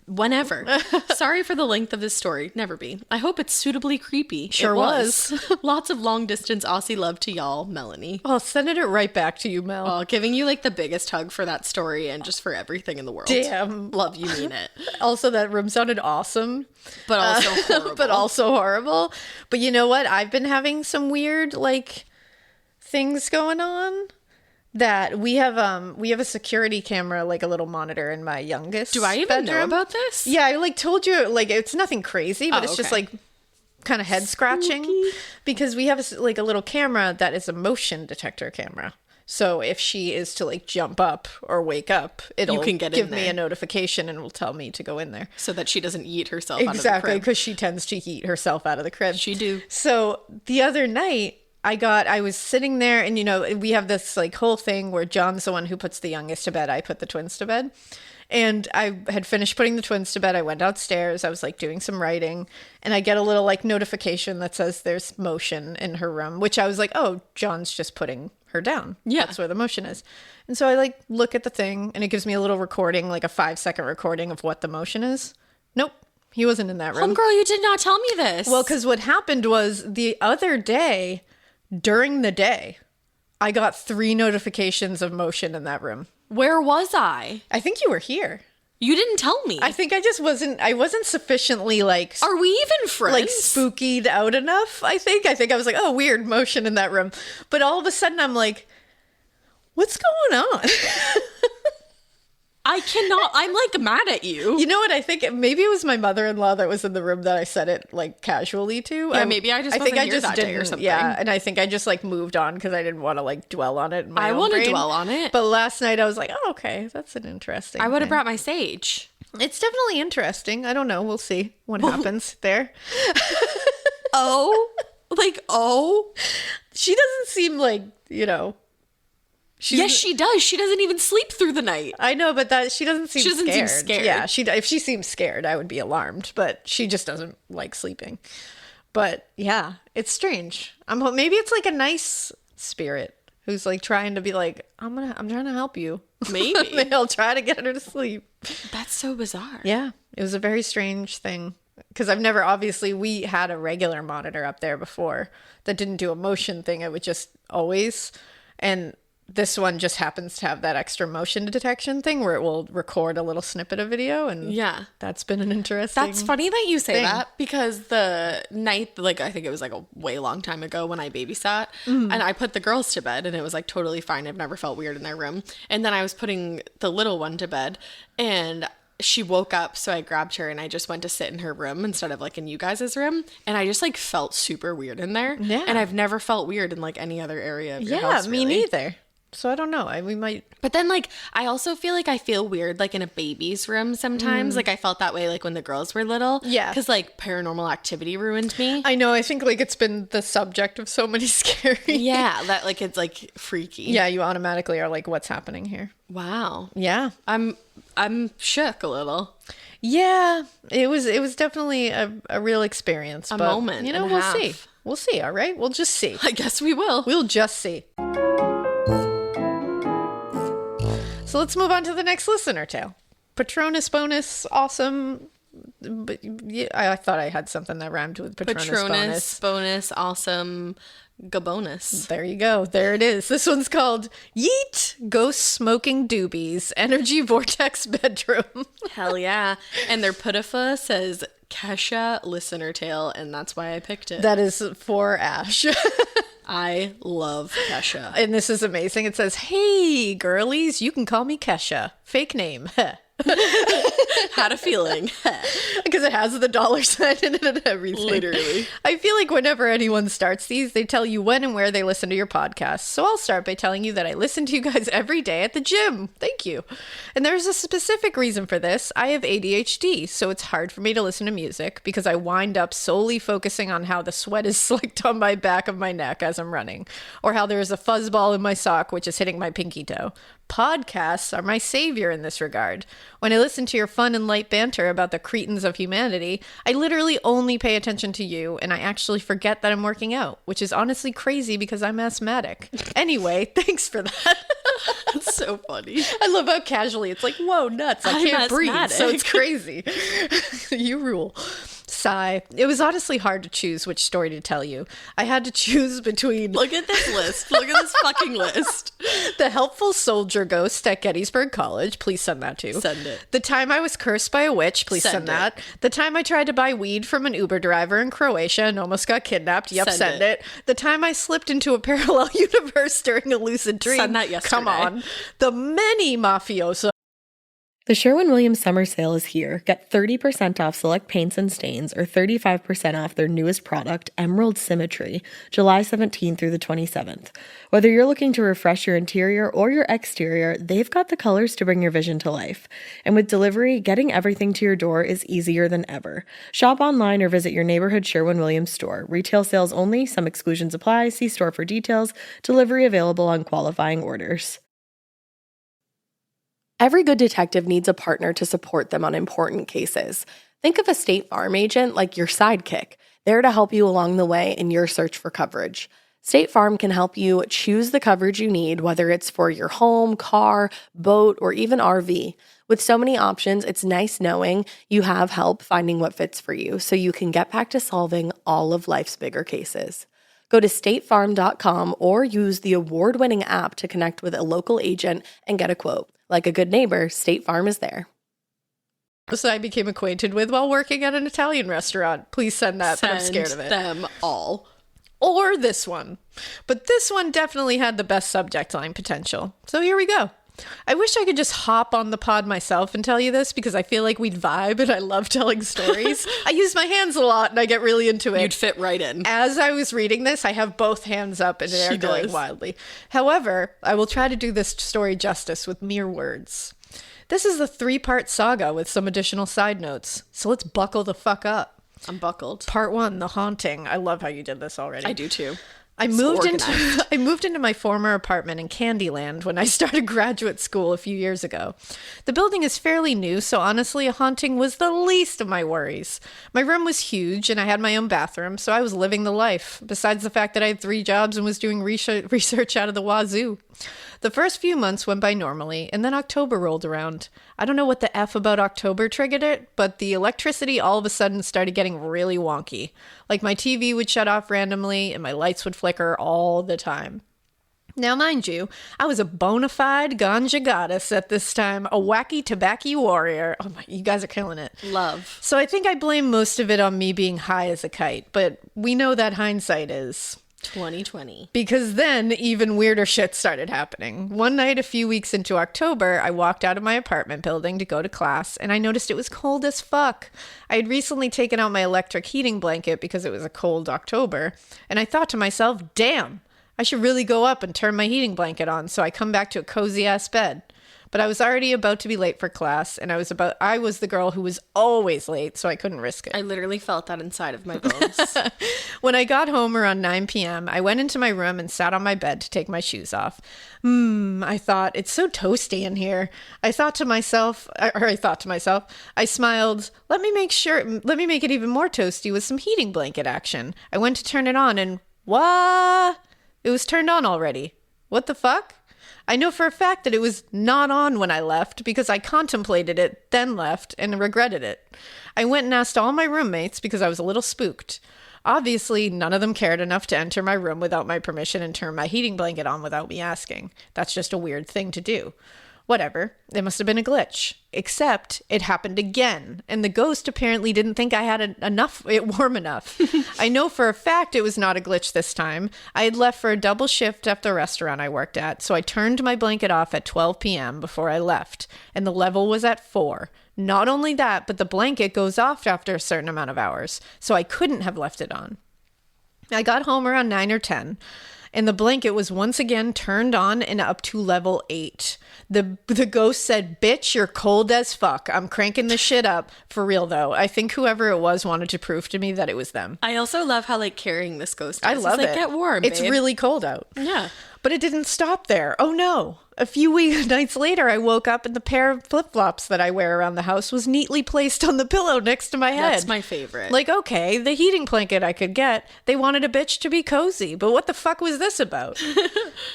Whenever. Sorry for the length of this story. Never be. I hope it's suitably creepy. Sure it was. Lots of long distance Aussie love to y'all, Melanie. Oh, sending it right back to you, Mel. Oh, giving you the biggest hug for that story and just for everything in the world. Damn. Love you, mean it. Also, that room sounded awesome. But also horrible. But also horrible. But you know what? I've been having some weird, things going on. That we have a security camera, a little monitor in my youngest Do I even bedroom. know about this? Yeah, I told you, it's nothing crazy, but it's just kind of head scratching. Because we have a little camera that is a motion detector camera. So if she is to jump up or wake up, it'll give me a notification and will tell me to go in there. So that she doesn't eat herself out of the Exactly, crib. because she tends to eat herself out of the crib. She do. So the other night, I was sitting there and, we have this whole thing where John's the one who puts the youngest to bed. I put the twins to bed. And I had finished putting the twins to bed. I went downstairs. I was doing some writing and I get a little notification that says there's motion in her room, which I was oh, John's just putting her down. Yeah. That's where the motion is. And so I look at the thing and it gives me a little recording, a 5-second recording of what the motion is. Nope. He wasn't in that room. Homegirl, you did not tell me this. Well, because what happened was the other day, during the day, I got 3 notifications of motion in that room. Where was I? I think you were here. You didn't tell me. I think I wasn't sufficiently Are we even friends? spookied out enough, I think. I was oh, weird motion in that room. But all of a sudden I'm what's going on? I cannot. I'm like mad at you. You know what? I think maybe it was my mother-in-law that was in the room that I said it like casually to. Yeah, maybe I think I just did or something. Yeah, and I think I just like moved on because I didn't want to like dwell on it. I want to dwell on it. But last night I was like, oh, okay, that's an interesting. I would have brought my sage. It's definitely interesting. I don't know. We'll see what happens there. She doesn't seem like, you know. Yes, she does. She doesn't even sleep through the night. I know, but she doesn't seem seem scared. Yeah, if she seemed scared, I would be alarmed, but she just doesn't like sleeping. But yeah, it's strange. Maybe it's like a nice spirit who's like trying to be like, I'm trying to help you. Maybe. They'll try to get her to sleep. That's so bizarre. Yeah, it was a very strange thing. Because we had a regular monitor up there before that didn't do a motion thing. It would just always, and this one just happens to have that extra motion detection thing where it will record a little snippet of video. And yeah, that's been an interesting That's funny that you say thing. that, because the night, like I think it was like a way long time ago when I babysat, and I put the girls to bed and it was like totally fine. I've never felt weird in their room. And then I was putting the little one to bed and she woke up, so I grabbed her and I just went to sit in her room instead of like in you guys' room, and I just like felt super weird in there. Yeah. And I've never felt weird in like any other area of your house. Yeah, me neither. So I don't know. We might. But then like I also feel like I feel weird like in a baby's room sometimes. Like I felt that way like when the girls were little. Yeah. Because like Paranormal Activity ruined me. I know. I think like it's been the subject of so many scary. Yeah, that like it's like freaky. Yeah, you automatically are like, what's happening here? Wow. Yeah. I'm shook a little. Yeah, it was definitely a real experience. A moment. You know, we'll see. We'll see. All right, we'll just see. I guess we will. We'll just see. So let's move on to the next listener tale. Patronus bonus, awesome. But yeah, I thought I had something that rhymed with Patronus bonus, awesome, gabonus. There you go. There it is. This one's called Yeet Ghost Smoking Doobies Energy Vortex Bedroom. Hell yeah. And their putafa says Kesha listener tale, and that's why I picked it. That is for Ash. I love Kesha. And this is amazing. It says, hey, girlies, you can call me Kesha. Fake name. Had a feeling. Because it has the $sign in it and everything. Literally. I feel like whenever anyone starts these, they tell you when and where they listen to your podcast. So I'll start by telling you that I listen to you guys every day at the gym. Thank you. And there's a specific reason for this. I have ADHD, so it's hard for me to listen to music because I wind up solely focusing on how the sweat is slicked on my back of my neck as I'm running, or how there is a fuzzball in my sock which is hitting my pinky toe. Podcasts are my savior in this regard. When I listen to your fun and light banter about the cretins of humanity, I literally only pay attention to you, and I actually forget that I'm working out, which is honestly crazy because I'm asthmatic. Anyway, thanks for that. That's so funny. I love how casually it's like, whoa, nuts, I can't breathe, so it's crazy. You rule. Sigh. It was honestly hard to choose which story to tell you. I had to choose between... Look at this list. Look at this fucking list. The helpful soldier ghost at Gettysburg College. Please send that too. Send it. The time I was cursed by a witch. Please send that. The time I tried to buy weed from an Uber driver in Croatia and almost got kidnapped. Yep, send it. The time I slipped into a parallel universe during a lucid dream. Send that yesterday. Come on. The many mafioso. The Sherwin-Williams summer sale is here. Get 30% off select paints and stains or 35% off their newest product, Emerald Symmetry, July 17th through the 27th. Whether you're looking to refresh your interior or your exterior, they've got the colors to bring your vision to life. And with delivery, getting everything to your door is easier than ever. Shop online or visit your neighborhood Sherwin-Williams store. Retail sales only. Some exclusions apply. See store for details. Delivery available on qualifying orders. Every good detective needs a partner to support them on important cases. Think of a State Farm agent like your sidekick, there to help you along the way in your search for coverage. State Farm can help you choose the coverage you need, whether it's for your home, car, boat, or even RV. With so many options, it's nice knowing you have help finding what fits for you so you can get back to solving all of life's bigger cases. Go to statefarm.com or use the award-winning app to connect with a local agent and get a quote. Like a good neighbor, State Farm is there. I became acquainted with while working at an Italian restaurant. Please send that, but I'm scared of it. Them all. Or this one. But this one definitely had the best subject line potential. So here we go. I wish I could just hop on the pod myself and tell you this because I feel like we'd vibe and I love telling stories. I use my hands a lot and I get really into it. You'd fit right in. As I was reading this, I have both hands up and they're going wildly. However, I will try to do this story justice with mere words. This is a 3-part saga with some additional side notes. So let's buckle the fuck up. I'm buckled. Part 1, the haunting. I love how you did this already. I do too. I moved into my former apartment in Candyland when I started graduate school a few years ago. The building is fairly new, so honestly, a haunting was the least of my worries. My room was huge, and I had my own bathroom, so I was living the life, besides the fact that I had 3 jobs and was doing research out of the wazoo. The first few months went by normally, and then October rolled around. I don't know what the F about October triggered it, but the electricity all of a sudden started getting really wonky. Like my TV would shut off randomly, and my lights would flicker all the time. Now, mind you, I was a bona fide ganja goddess at this time, a wacky tobacco warrior. Oh my, you guys are killing it. Love. So I think I blame most of it on me being high as a kite, but we know that hindsight is 2020. Because then even weirder shit started happening. One night a few weeks into October, I walked out of my apartment building to go to class, and I noticed it was cold as fuck. I had recently taken out my electric heating blanket because it was a cold October, and I thought to myself, damn, I should really go up and turn my heating blanket on so I come back to a cozy-ass bed. But I was already about to be late for class, and I was the girl who was always late, so I couldn't risk it. I literally felt that inside of my bones. When I got home around 9 p.m., I went into my room and sat on my bed to take my shoes off. I thought, it's so toasty in here. I thought to myself, I smiled, let me make it even more toasty with some heating blanket action. I went to turn it on and, what? It was turned on already. What the fuck? I know for a fact that it was not on when I left because I contemplated it, then left, and regretted it. I went and asked all my roommates because I was a little spooked. Obviously, none of them cared enough to enter my room without my permission and turn my heating blanket on without me asking. That's just a weird thing to do. Whatever, it must have been a glitch. Except it happened again, and the ghost apparently didn't think I had it warm enough. I know for a fact it was not a glitch this time. I had left for a double shift at the restaurant I worked at, so I turned my blanket off at 12 p.m. before I left, and the level was at 4. Not only that, but the blanket goes off after a certain amount of hours, so I couldn't have left it on. I got home around 9 or 10. And the blanket was once again turned on and up to level 8. The ghost said, bitch, you're cold as fuck. I'm cranking the shit up. For real, though. I think whoever it was wanted to prove to me that it was them. I also love how, carrying this ghost is. I love it. Get warm, It's babe. really cold out. Yeah. But it didn't stop there. Oh, no. A few nights later, I woke up and the pair of flip-flops that I wear around the house was neatly placed on the pillow next to my head. That's my favorite. Okay, the heating blanket I could get. They wanted a bitch to be cozy, but what the fuck was this about?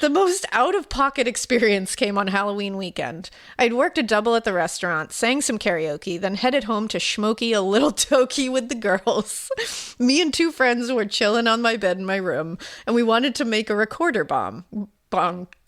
The most out-of-pocket experience came on Halloween weekend. I'd worked a double at the restaurant, sang some karaoke, then headed home to schmoky a little tokey with the girls. Me and 2 friends were chilling on my bed in my room, and we wanted to make a recorder bomb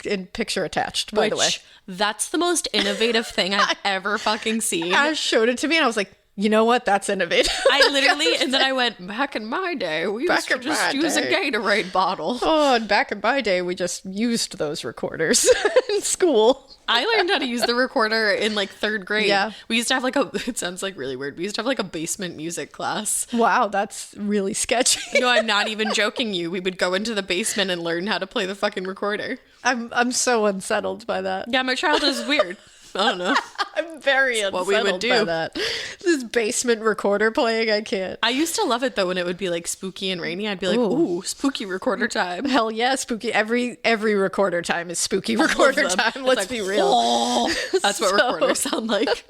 in picture attached, by the way. That's the most innovative thing I've ever fucking seen. Ash showed it to me and I was like, you know what? That's innovative. I literally, and then I went, back in my day, we used to just use a Gatorade bottle. Oh, and back in my day, we just used those recorders in school. I learned how to use the recorder in 3rd grade. Yeah. We used to have it sounds really weird. We used to have a basement music class. Wow, that's really sketchy. No, I'm not even joking you. We would go into the basement and learn how to play the fucking recorder. I'm so unsettled by that. Yeah, my childhood is weird. I don't know. I'm very unsettled what we would do. by that. This basement recorder playing, I can't. I used to love it though when it would be spooky and rainy. I'd be like, ooh, spooky recorder time. Hell yeah, spooky. Every recorder time is spooky recorder time. Let's be real. Oh, that's what recorders sound like.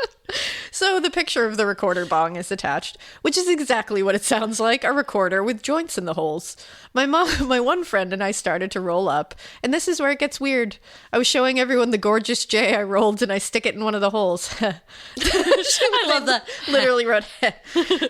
So the picture of the recorder bong is attached, which is exactly what it sounds like, a recorder with joints in the holes. My one friend and I started to roll up, and this is where it gets weird. I was showing everyone the gorgeous J I rolled, and I stick it in one of the holes. I love that. Literally wrote,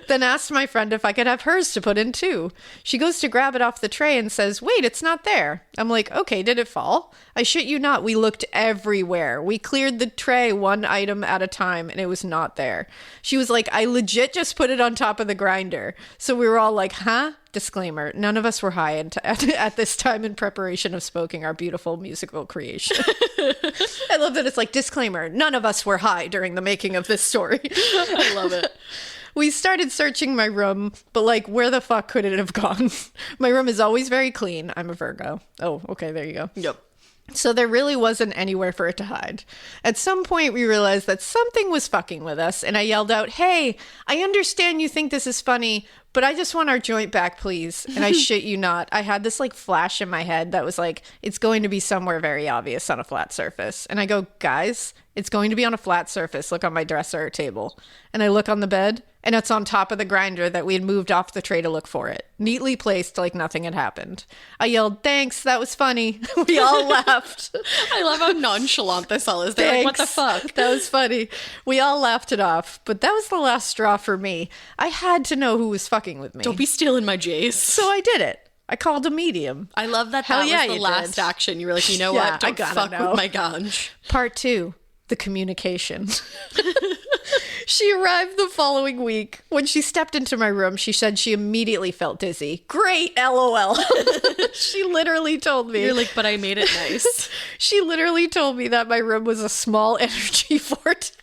Then asked my friend if I could have hers to put in too. She goes to grab it off the tray and says, wait, it's not there. I'm like, okay, did it fall? I shit you not, we looked everywhere. We cleared the tray one item at a time, and it was not there. She was like, I legit just put it on top of the grinder. So we were all like, huh? Disclaimer, none of us were high at this time in preparation of smoking our beautiful musical creation. I love that it's like, disclaimer, none of us were high during the making of this story. I love it. We started searching my room, but like, where the fuck could it have gone? My room is always very clean. I'm a Virgo. Oh, okay, there you go. Yep. So there really wasn't anywhere for it to hide. At some point, we realized that something was fucking with us, and I yelled out, "Hey, I understand you think this is funny, but I just want our joint back, please." And I shit you not, I had this like flash in my head that was like, it's going to be somewhere very obvious on a flat surface. And I go, "Guys, it's going to be on a flat surface. Look on my dresser table." And I look on the bed, and it's on top of the grinder that we had moved off the tray to look for it, neatly placed like nothing had happened. I yelled, "Thanks, that was funny." We all laughed. I love how nonchalant this all is. They're like, what the fuck? That was funny. We all laughed it off, but that was the last straw for me. I had to know who was fucking with me. Don't be stealing my J's. So I did it. I called a medium. I love that Hell that yeah, was the you last did. action. You were like, you know Yeah, what? Don't I gotta fuck know. with my ganj. Part 2, the communication. She arrived the following week. When she stepped into my room, she said she immediately felt dizzy. Great, LOL. She literally told me. You're like, but I made it nice. She literally told me that my room was a small energy vortex.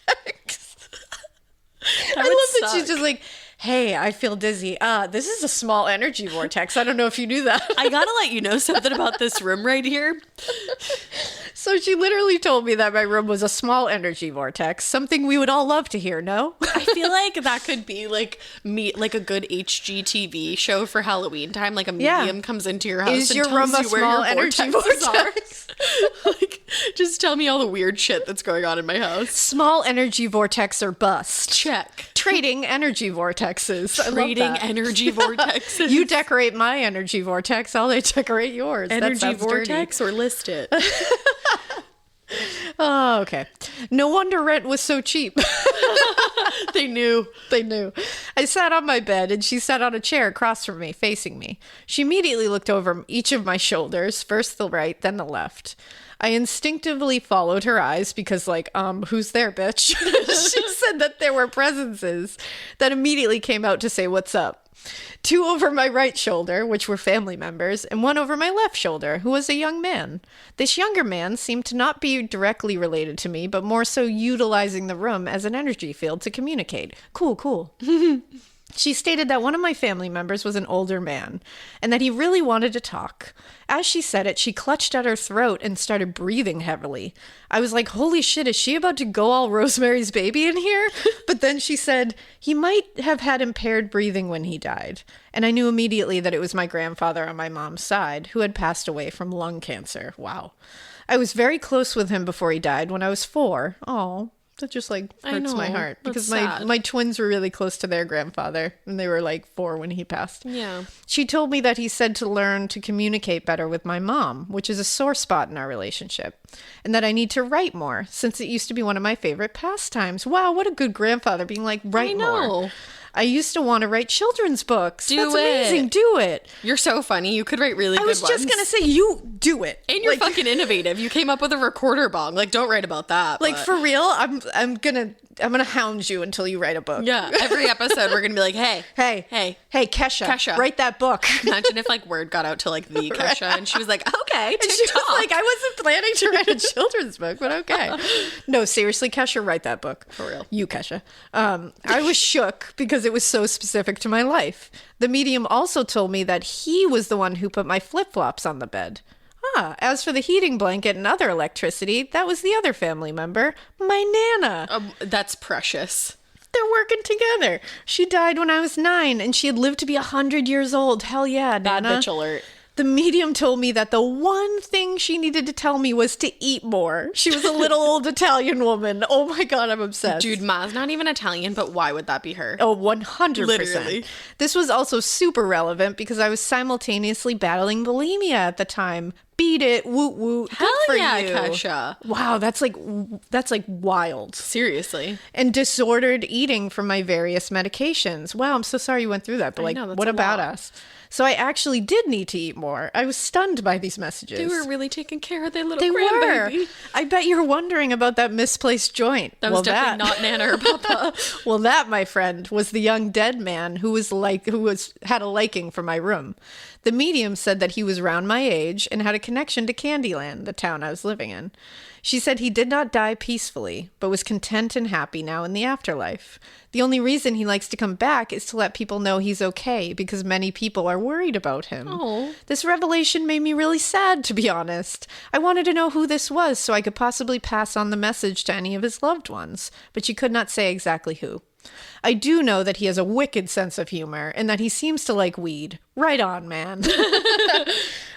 I love that she's just like, "Hey, I feel dizzy. This is a small energy vortex. I don't know if you knew that." I gotta let you know something about this room right here. So she literally told me that my room was a small energy vortex, something we would all love to hear, no? I feel like that could be like a good HGTV show for Halloween time. Like a medium comes into your house Is and your tells room a you where small your energy vortexes vortex? are. Like, just tell me all the weird shit that's going on in my house. Small energy vortex or bust. Check. Trading energy vortexes. I love Trading that. energy vortexes. You decorate my energy vortex, I'll decorate yours. That energy sounds vortex or list it. Oh, okay. No wonder rent was so cheap. They knew. They knew. I sat on my bed and she sat on a chair across from me, facing me. She immediately looked over each of my shoulders, first the right, then the left. I instinctively followed her eyes because, like, who's there, bitch? She said that there were presences that immediately came out to say, "What's up?" 2 over my right shoulder, which were family members, and 1 over my left shoulder, who was a young man. This younger man seemed to not be directly related to me, but more so utilizing the room as an energy field to communicate. Cool. She stated that one of my family members was an older man and that he really wanted to talk. As she said it, she clutched at her throat and started breathing heavily. I was like, holy shit, is she about to go all Rosemary's Baby in here? But then she said he might have had impaired breathing when he died. And I knew immediately that it was my grandfather on my mom's side who had passed away from lung cancer. Wow. I was very close with him before he died when I was 4. Oh. That just like hurts my heart because my twins were really close to their grandfather and they were like 4 when he passed. Yeah. She told me that he said to learn to communicate better with my mom, which is a sore spot in our relationship, and that I need to write more since it used to be one of my favorite pastimes. Wow, what a good grandfather being like, write more. I used to want to write children's books. That's amazing. Do it. You're so funny. You could write really good ones. I was just going to say, you do it. And you're fucking innovative. You came up with a recorder bong. Like, don't write about that. Like, for real, I'm gonna hound you until you write a book. Yeah. Every episode, we're gonna be like, hey, Kesha, write that book. Imagine if like word got out to like the Kesha, and she was like, okay, and she was like, I wasn't planning to write a children's book, but okay. No, seriously, Kesha, write that book for real. You, Kesha. I was shook because it was so specific to my life. The medium also told me that he was the one who put my flip-flops on the bed. As for the heating blanket and other electricity, that was the other family member, my Nana. That's precious. They're working together. She died when I was 9, and she had lived to be 100 years old. Hell yeah, Bad Nana. bitch alert. The medium told me that the one thing she needed to tell me was to eat more. She was a little old Italian woman. Oh my God, I'm obsessed. Dude, Ma's not even Italian, but why would that be her? Oh, 100%. Literally. This was also super relevant because I was simultaneously battling bulimia at the time. Beat it, woot woot. Hell Good for yeah, you. Kesha. Wow, that's like wild. Seriously. And disordered eating from my various medications. Wow, I'm so sorry you went through that, but like, what about us? So I actually did need to eat more. I was stunned by these messages. They were really taking care of their little They grandbaby. were. I bet you're wondering about that misplaced joint. That was definitely not Nana or Papa. Well, that, my friend, was the young dead man who had a liking for my room. The medium said that he was around my age and had a connection to Candyland, the town I was living in. She said he did not die peacefully, but was content and happy now in the afterlife. The only reason he likes to come back is to let people know he's okay, because many people are worried about him. Oh. This revelation made me really sad, to be honest. I wanted to know who this was so I could possibly pass on the message to any of his loved ones, but she could not say exactly who. I do know that he has a wicked sense of humor and that he seems to like weed. Right on, man.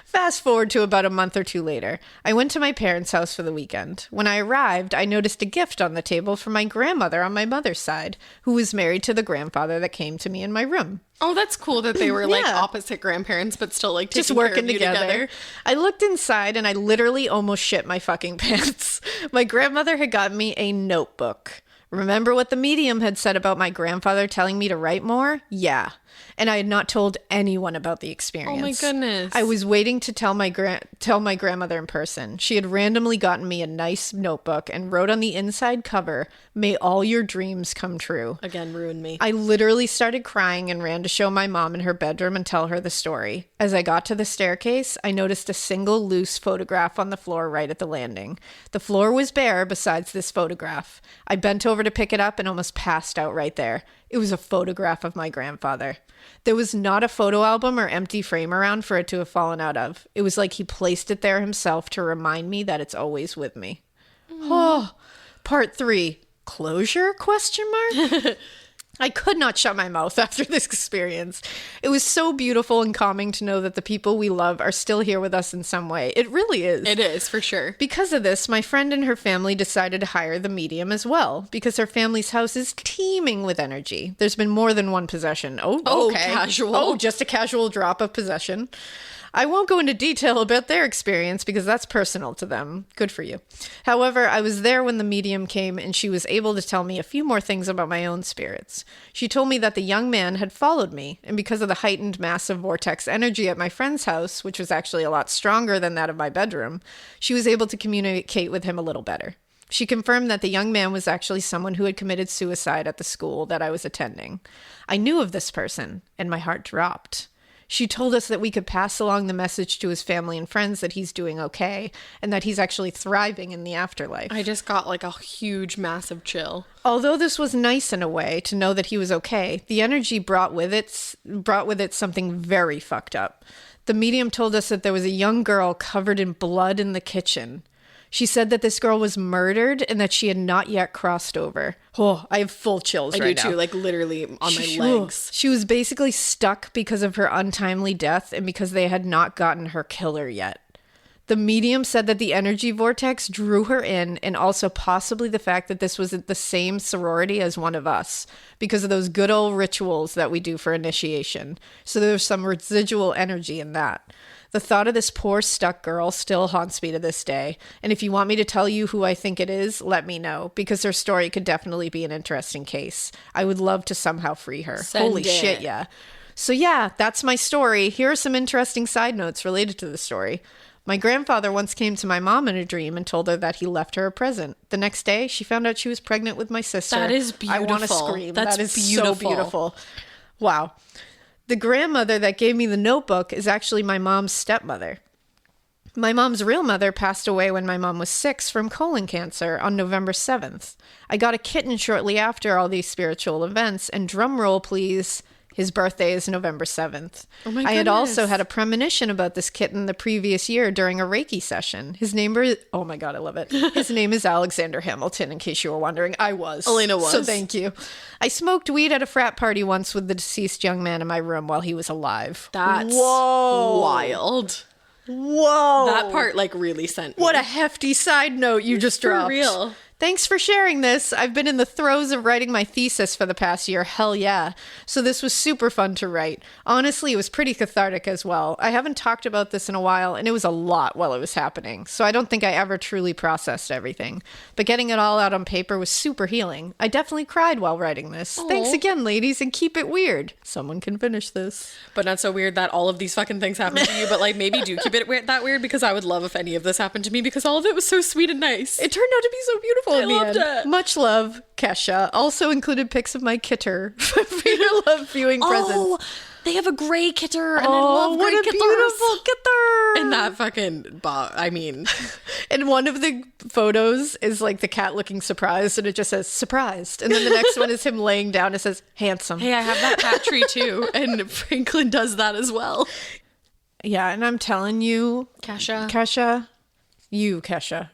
Fast forward to about a month or two later. I went to my parents' house for the weekend. When I arrived, I noticed a gift on the table from my grandmother on my mother's side, who was married to the grandfather that came to me in my room. Oh, that's cool that they were like opposite grandparents, but still like taking Just working care of you together. I looked inside and I literally almost shit my fucking pants. My grandmother had gotten me a notebook. Remember what the medium had said about my grandfather telling me to write more? Yeah. And I had not told anyone about the experience. Oh my goodness. I was waiting to tell my grandmother in person. She had randomly gotten me a nice notebook and wrote on the inside cover, "May all your dreams come true." Again, ruined me. I literally started crying and ran to show my mom in her bedroom and tell her the story. As I got to the staircase, I noticed a single loose photograph on the floor right at the landing. The floor was bare besides this photograph. I bent over to pick it up and almost passed out right there. It was a photograph of my grandfather. There was not a photo album or empty frame around for it to have fallen out of. It was like he placed it there himself to remind me that it's always with me. Oh, part 3. Closure? Question mark? I could not shut my mouth after this experience. It was so beautiful and calming to know that the people we love are still here with us in some way. It really is. It is, for sure. Because of this, my friend and her family decided to hire the medium as well, because her family's house is teeming with energy. There's been more than one possession. Oh, okay. Casual. Oh, just a casual drop of possession. I won't go into detail about their experience because that's personal to them. Good for you. However, I was there when the medium came and she was able to tell me a few more things about my own spirits. She told me that the young man had followed me, and because of the heightened massive vortex energy at my friend's house, which was actually a lot stronger than that of my bedroom, she was able to communicate with him a little better. She confirmed that the young man was actually someone who had committed suicide at the school that I was attending. I knew of this person, and my heart dropped. She told us that we could pass along the message to his family and friends that he's doing okay and that he's actually thriving in the afterlife. I just got like a huge, massive chill. Although this was nice in a way to know that he was okay, the energy brought with it something very fucked up. The medium told us that there was a young girl covered in blood in the kitchen. She said that this girl was murdered and that she had not yet crossed over. Oh, I have full chills right now. I do too, like literally on my legs. She was basically stuck because of her untimely death and because they had not gotten her killer yet. The medium said that the energy vortex drew her in, and also possibly the fact that this was the same sorority as one of us because of those good old rituals that we do for initiation. So there's some residual energy in that. The thought of this poor stuck girl still haunts me to this day. And if you want me to tell you who I think it is, let me know, because her story could definitely be an interesting case. I would love to somehow free her. Holy shit, yeah. So yeah, that's my story. Here are some interesting side notes related to the story. My grandfather once came to my mom in a dream and told her that he left her a present. The next day, she found out she was pregnant with my sister. That is beautiful. I want to scream. That is beautiful. So beautiful. Wow. The grandmother that gave me the notebook is actually my mom's stepmother. My mom's real mother passed away when my mom was 6 from colon cancer on November 7th. I got a kitten shortly after all these spiritual events, and drum roll please, his birthday is November 7th. Oh my goodness. I had also had a premonition about this kitten the previous year during a Reiki session. His name is, oh my God, I love it. His name is Alexander Hamilton, in case you were wondering. I was. Alaina was. So thank you. I smoked weed at a frat party once with the deceased young man in my room while he was alive. That's Whoa. wild. Whoa. That part like really sent me. What a hefty side note you just dropped. For real. Thanks for sharing this. I've been in the throes of writing my thesis for the past year. Hell yeah. So this was super fun to write. Honestly, it was pretty cathartic as well. I haven't talked about this in a while, and it was a lot while it was happening. So I don't think I ever truly processed everything. But getting it all out on paper was super healing. I definitely cried while writing this. Aww. Thanks again, ladies, and keep it weird. Someone can finish this. But not so weird that all of these fucking things happen to you, but like maybe do keep it that weird, because I would love if any of this happened to me, because all of it was so sweet and nice. It turned out to be so beautiful. I loved it. Much love, Kesha. Also included pics of my kitter for your love viewing presents. They have a gray kitter, and I Oh, love what gray a kitters. beautiful kitter! And that fucking I mean. And one of the photos is like the cat looking surprised, and it just says surprised. And then the next one is him laying down. It says handsome. Hey, I have that cat tree too. And Franklin does that as well. Yeah, and I'm telling you, Kesha,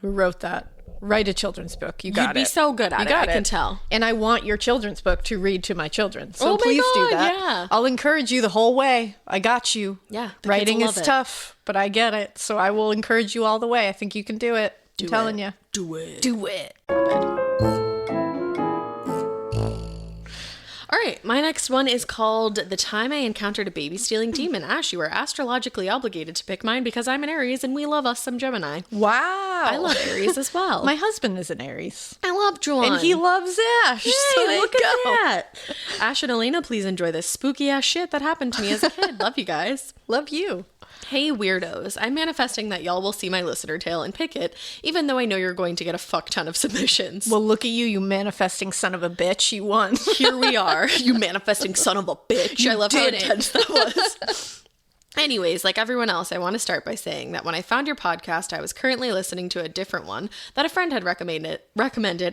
who wrote that, write a children's book. You got it. You'd be so good at it, I can tell. And I want your children's book to read to my children. So my please God, do that. yeah. I'll encourage you the whole way. I got you. Yeah. Writing is tough, but I get it. So I will encourage you all the way. I think you can do it. I'm telling you. Do it. Do it. All right, my next one is called The Time I Encountered a Baby Stealing Demon. Ash, you are astrologically obligated to pick mine because I'm an Aries and we love us some Gemini. Wow. I love Aries as well. My husband is an Aries. I love Juan. And he loves Ash. Yay, so look at that. Ash and Alaina, please enjoy this spooky ass shit that happened to me as a kid. Love you guys. Love you. Hey weirdos, I'm manifesting that y'all will see my listener tale and pick it, even though I know you're going to get a fuck ton of submissions. Well, look at you, you manifesting son of a bitch. You won. Here we are, you manifesting son of a bitch. I love how intense that was. Anyways, like everyone else, I want to start by saying that when I found your podcast, I was currently listening to a different one that a friend had recommended,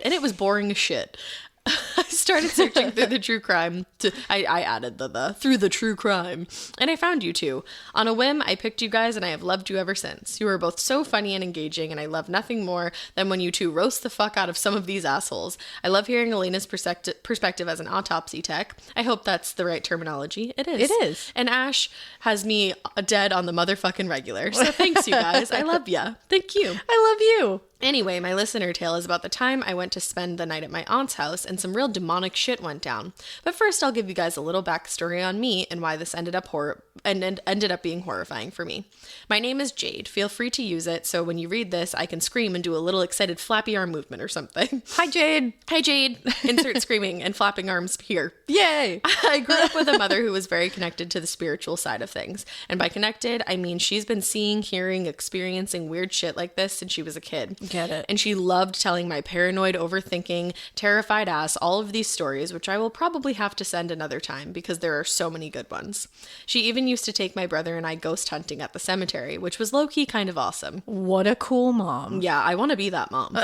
and it was boring as shit. I started searching through the true crime. I added the through the true crime, and I found you two. On a whim, I picked you guys, and I have loved you ever since. You are both so funny and engaging, and I love nothing more than when you two roast the fuck out of some of these assholes. I love hearing Alaina's perspective as an autopsy tech. I hope that's the right terminology. It is. It is. And Ash has me dead on the motherfucking regular. So thanks, you guys. I love ya. Thank you. I love you. Anyway, my listener tale is about the time I went to spend the night at my aunt's house and some real demonic shit went down. But first, I'll give you guys a little backstory on me and why this ended up being horrifying for me. My name is Jade. Feel free to use it, so when you read this, I can scream and do a little excited flappy arm movement or something. Hi, Jade. Hi, Jade. Insert screaming and flapping arms here. Yay. I grew up with a mother who was very connected to the spiritual side of things. And by connected, I mean she's been seeing, hearing, experiencing weird shit like this since she was a kid. Get it. And she loved telling my paranoid, overthinking, terrified ass all of these stories, which I will probably have to send another time because there are so many good ones. She even used to take my brother and I ghost hunting at the cemetery, which was low-key kind of awesome. What a cool mom. Yeah, I want to be that mom.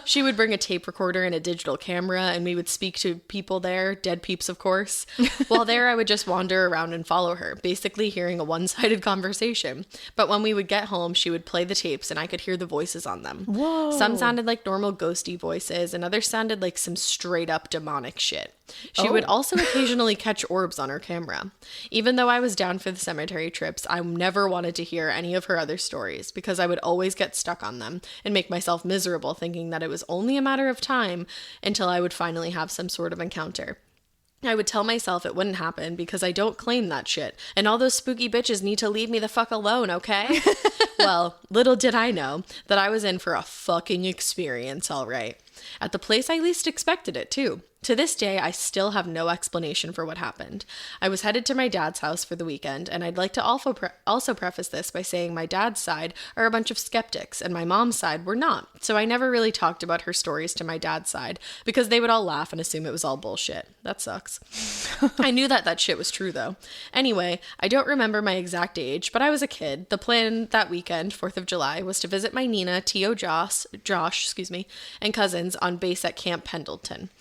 She would bring a tape recorder and a digital camera, and we would speak to people there, dead peeps, of course. While there, I would just wander around and follow her, basically hearing a one-sided conversation. But when we would get home, she would play the tapes, and I could hear the voices on them. Whoa. Some sounded like normal ghosty voices, and others sounded like some straight-up demonic shit. She would also occasionally catch orbs on her camera. Even though I was down for the cemetery trips, I never wanted to hear any of her other stories because I would always get stuck on them and make myself miserable thinking that it was only a matter of time until I would finally have some sort of encounter. I would tell myself it wouldn't happen because I don't claim that shit, and all those spooky bitches need to leave me the fuck alone, okay? Well, little did I know that I was in for a fucking experience, all right. At the place I least expected it, too. To this day, I still have no explanation for what happened. I was headed to my dad's house for the weekend, and I'd like to also preface this by saying my dad's side are a bunch of skeptics, and my mom's side were not, so I never really talked about her stories to my dad's side, because they would all laugh and assume it was all bullshit. That sucks. I knew that shit was true, though. Anyway, I don't remember my exact age, but I was a kid. The plan that weekend, 4th of July, was to visit my Nina, Tio Josh, and cousins on base at Camp Pendleton.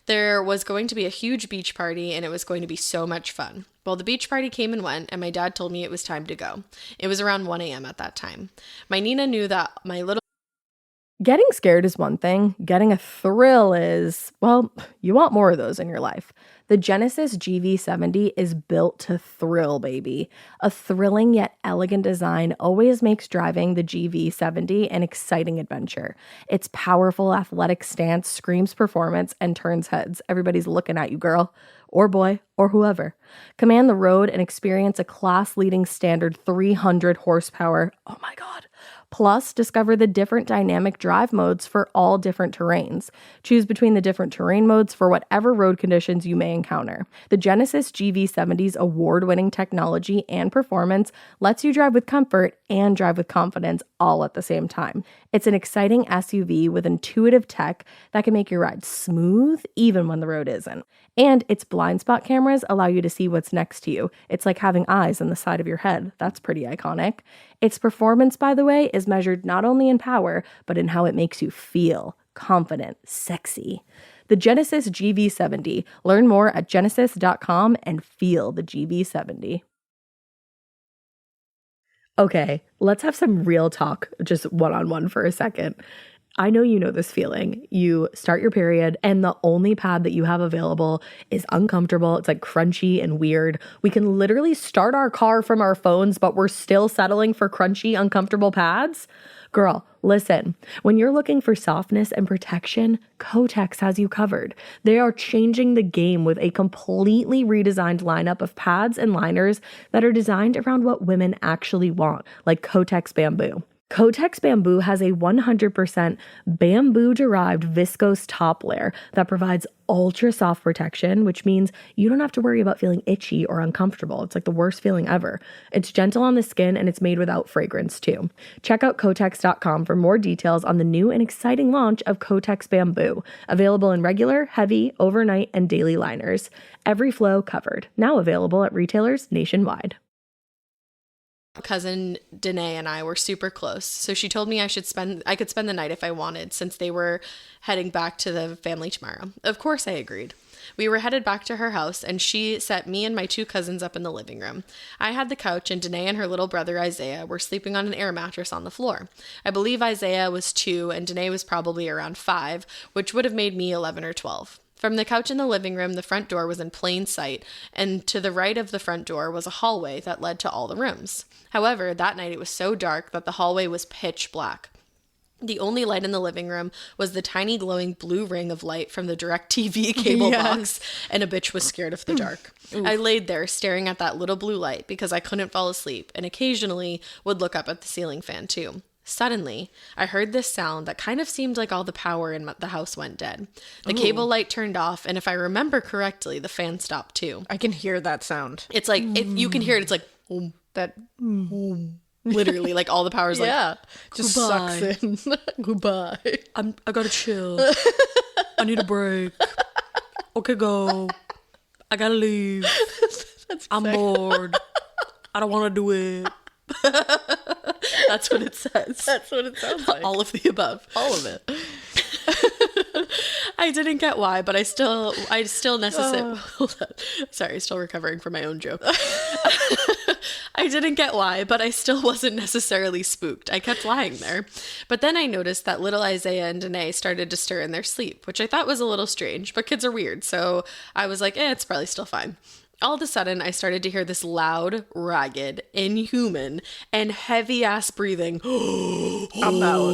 There was going to be a huge beach party, and it was going to be so much fun. Well, the beach party came and went, and my dad told me it was time to go. It was around 1 a.m. at that time. My Nina knew that my little... Getting scared is one thing. Getting a thrill is, well, you want more of those in your life. The Genesis GV70 is built to thrill, baby. A thrilling yet elegant design always makes driving the GV70 an exciting adventure. Its powerful athletic stance screams performance and turns heads. Everybody's looking at you, girl, or boy, or whoever. Command the road and experience a class-leading standard 300 horsepower, oh my god, Plus, discover the different dynamic drive modes for all different terrains. Choose between the different terrain modes for whatever road conditions you may encounter. The Genesis GV70's award-winning technology and performance lets you drive with comfort and drive with confidence all at the same time. It's an exciting SUV with intuitive tech that can make your ride smooth even when the road isn't. And its blind spot cameras allow you to see what's next to you. It's like having eyes on the side of your head. That's pretty iconic. Its performance, by the way, is measured not only in power, but in how it makes you feel confident, sexy. The Genesis GV70. Learn more at genesis.com and feel the GV70. Okay, let's have some real talk, just one-on-one for a second. I know you know this feeling. You start your period and the only pad that you have available is uncomfortable. It's like crunchy and weird. We can literally start our car from our phones, but we're still settling for crunchy, uncomfortable pads. Girl, listen, when you're looking for softness and protection, Kotex has you covered. They are changing the game with a completely redesigned lineup of pads and liners that are designed around what women actually want, like Kotex Bamboo. Kotex Bamboo has a 100% bamboo-derived viscose top layer that provides ultra-soft protection, which means you don't have to worry about feeling itchy or uncomfortable. It's like the worst feeling ever. It's gentle on the skin and it's made without fragrance too. Check out Kotex.com for more details on the new and exciting launch of Kotex Bamboo, available in regular, heavy, overnight, and daily liners. Every flow covered. Now available at retailers nationwide. Cousin Danae and I were super close, so she told me I could spend the night if I wanted, since they were heading back to the family tomorrow. Of course I agreed. We were headed back to her house, and she set me and my two cousins up in the living room. I had the couch, and Danae and her little brother Isaiah were sleeping on an air mattress on the floor. I believe Isaiah was 2 and Danae was probably around 5, which would have made me 11 or 12. From the couch in the living room, the front door was in plain sight, and to the right of the front door was a hallway that led to all the rooms. However, that night it was so dark that the hallway was pitch black. The only light in the living room was the tiny glowing blue ring of light from the DirecTV cable box, and a bitch was scared of the dark. I laid there staring at that little blue light because I couldn't fall asleep, and occasionally would look up at the ceiling fan too. Suddenly, I heard this sound that kind of seemed like all the power in the house went dead. The cable light turned off, and if I remember correctly, the fan stopped too. I can hear that sound. It's like, if you can hear it, it's like, that, literally, like all the power's like, just goodbye. sucks in. Goodbye. I gotta chill. I need a break. Okay, go. I gotta leave. I'm bored. I don't want to do it. That's what it says. That's what it sounds like. All of the above. All of it. I didn't get why, but I still necessarily, hold on. Sorry, still recovering from my own joke. I didn't get why, but I still wasn't necessarily spooked. I kept lying there. But then I noticed that little Isaiah and Danae started to stir in their sleep, which I thought was a little strange, but kids are weird. So I was like, it's probably still fine. All of a sudden, I started to hear this loud, ragged, inhuman, and heavy-ass breathing. I'm out.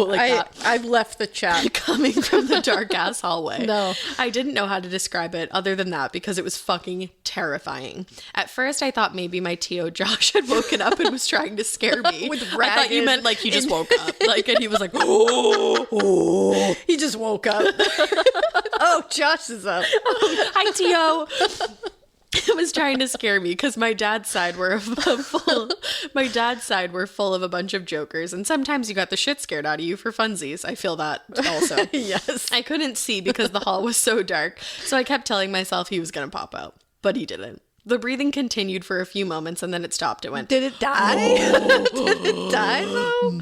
Like that. I've left the chat. Coming from the dark-ass hallway. No. I didn't know how to describe it other than that because it was fucking terrifying. At first, I thought maybe my T.O. Josh had woken up and was trying to scare me. With I thought you meant like he just woke up. Like, and he was like, He just woke up. Oh, Josh is up. Hi, T.O. It was trying to scare me because my dad's side were full of a bunch of jokers, and sometimes you got the shit scared out of you for funsies. I feel that also. Yes. I couldn't see because the hall was so dark, so I kept telling myself he was gonna pop out, but he didn't. The breathing continued for a few moments and then it stopped. It went, Did it die? Did it die though?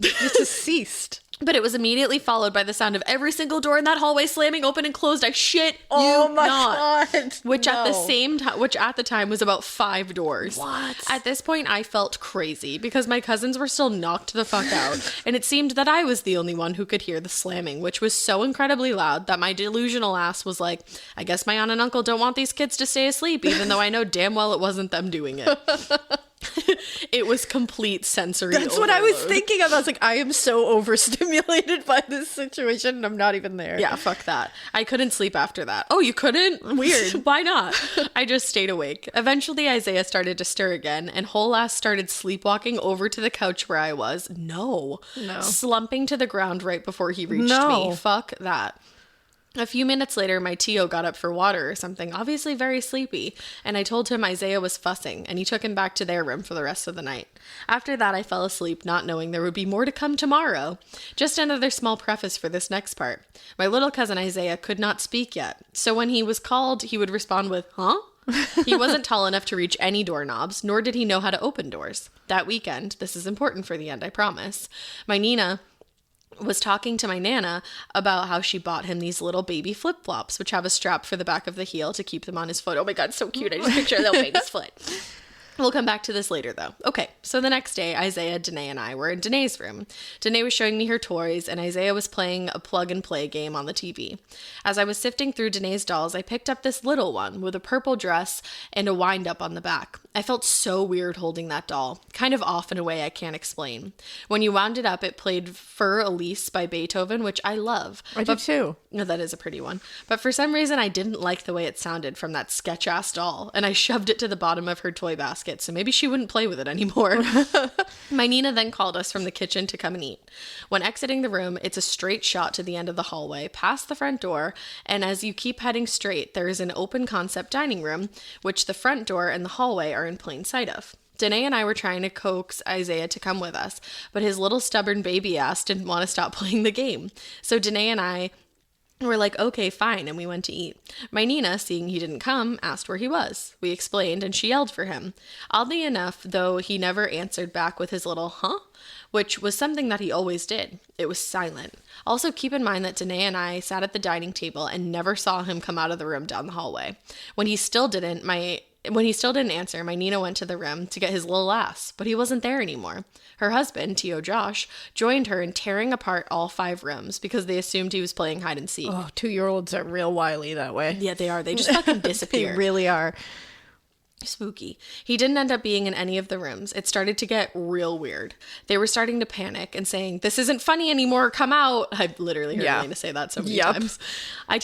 It just ceased. But it was immediately followed by the sound of every single door in that hallway slamming open and closed. I shit Oh you my not. God. Which No. at the same time, which at the time was about 5 doors. What? At this point, I felt crazy because my cousins were still knocked the fuck out, and it seemed that I was the only one who could hear the slamming, which was so incredibly loud that my delusional ass was like, I guess my aunt and uncle don't want these kids to stay asleep, even though I know damn well it wasn't them doing it. It was complete sensory That's overload. what I was thinking of. I was like, I am so overstimulated by this situation and I'm not even there. Yeah, fuck that. I couldn't sleep after that. Oh, you couldn't? Weird. Why not? I just stayed awake. Eventually, Isaiah started to stir again, and whole ass started sleepwalking over to the couch where I was. No. Slumping to the ground right before he reached me. Fuck that. A few minutes later, my Tio got up for water or something, obviously very sleepy, and I told him Isaiah was fussing, and he took him back to their room for the rest of the night. After that, I fell asleep, not knowing there would be more to come tomorrow. Just another small preface for this next part. My little cousin Isaiah could not speak yet, so when he was called, he would respond with, huh? He wasn't tall enough to reach any doorknobs, nor did he know how to open doors. That weekend, this is important for the end, I promise, my Nina was talking to my Nana about how she bought him these little baby flip-flops, which have a strap for the back of the heel to keep them on his foot. Oh my God, so cute. I just picture a little baby's foot. We'll come back to this later, though. Okay, so the next day, Isaiah, Danae, and I were in Danae's room. Danae was showing me her toys, and Isaiah was playing a plug-and-play game on the TV. As I was sifting through Danae's dolls, I picked up this little one with a purple dress and a wind-up on the back. I felt so weird holding that doll, kind of off in a way I can't explain. When you wound it up, it played Für Elise by Beethoven, which I love. I do too. No, that is a pretty one. But for some reason, I didn't like the way it sounded from that sketch-ass doll, and I shoved it to the bottom of her toy basket, so maybe she wouldn't play with it anymore. My Nina then called us from the kitchen to come and eat. When exiting the room, it's a straight shot to the end of the hallway, past the front door, and as you keep heading straight, there is an open concept dining room, which the front door and the hallway are in plain sight of. Danae and I were trying to coax Isaiah to come with us, but his little stubborn baby ass didn't want to stop playing the game. So Danae and I were like, okay, fine, and we went to eat. My Nina, seeing he didn't come, asked where he was. We explained, and she yelled for him. Oddly enough, though, he never answered back with his little huh, which was something that he always did. It was silent. Also, keep in mind that Danae and I sat at the dining table and never saw him come out of the room down the hallway. When he still didn't answer, my Nina went to the room to get his little ass, but he wasn't there anymore. Her husband, Tio Josh, joined her in tearing apart all 5 rooms because they assumed he was playing hide and seek. Oh, 2-year-olds are real wily that way. Yeah, they are. They just fucking disappear. They really are. Spooky. He didn't end up being in any of the rooms. It started to get real weird. They were starting to panic and saying, "This isn't funny anymore, come out." I've literally heard Alaina say that so many times. I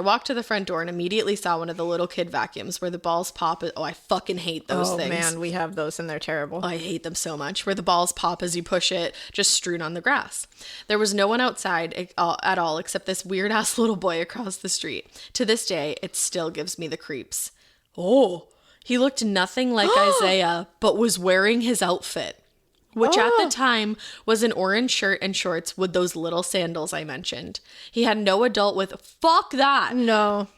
walked to the front door and immediately saw one of the little kid vacuums where the balls pop. Oh, I fucking hate those things. Oh man, we have those and they're terrible. I hate them so much. Where the balls pop as you push it, just strewn on the grass. There was no one outside at all except this weird ass little boy across the street. To this day, it still gives me the creeps. Oh, he looked nothing like Isaiah, but was wearing his outfit, which at the time was an orange shirt and shorts with those little sandals I mentioned. He had no adult with, fuck that. No.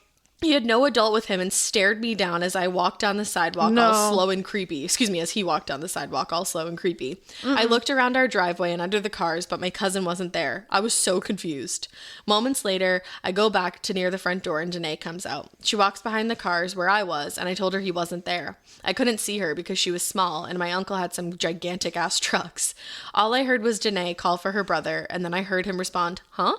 He had no adult with him and stared me down as I walked down the sidewalk all slow and creepy. Excuse me, as he walked down the sidewalk all slow and creepy. I looked around our driveway and under the cars, but my cousin wasn't there. I was so confused. Moments later, I go back to near the front door and Danae comes out. She walks behind the cars where I was, and I told her he wasn't there. I couldn't see her because she was small, and my uncle had some gigantic-ass trucks. All I heard was Danae call for her brother, and then I heard him respond, huh?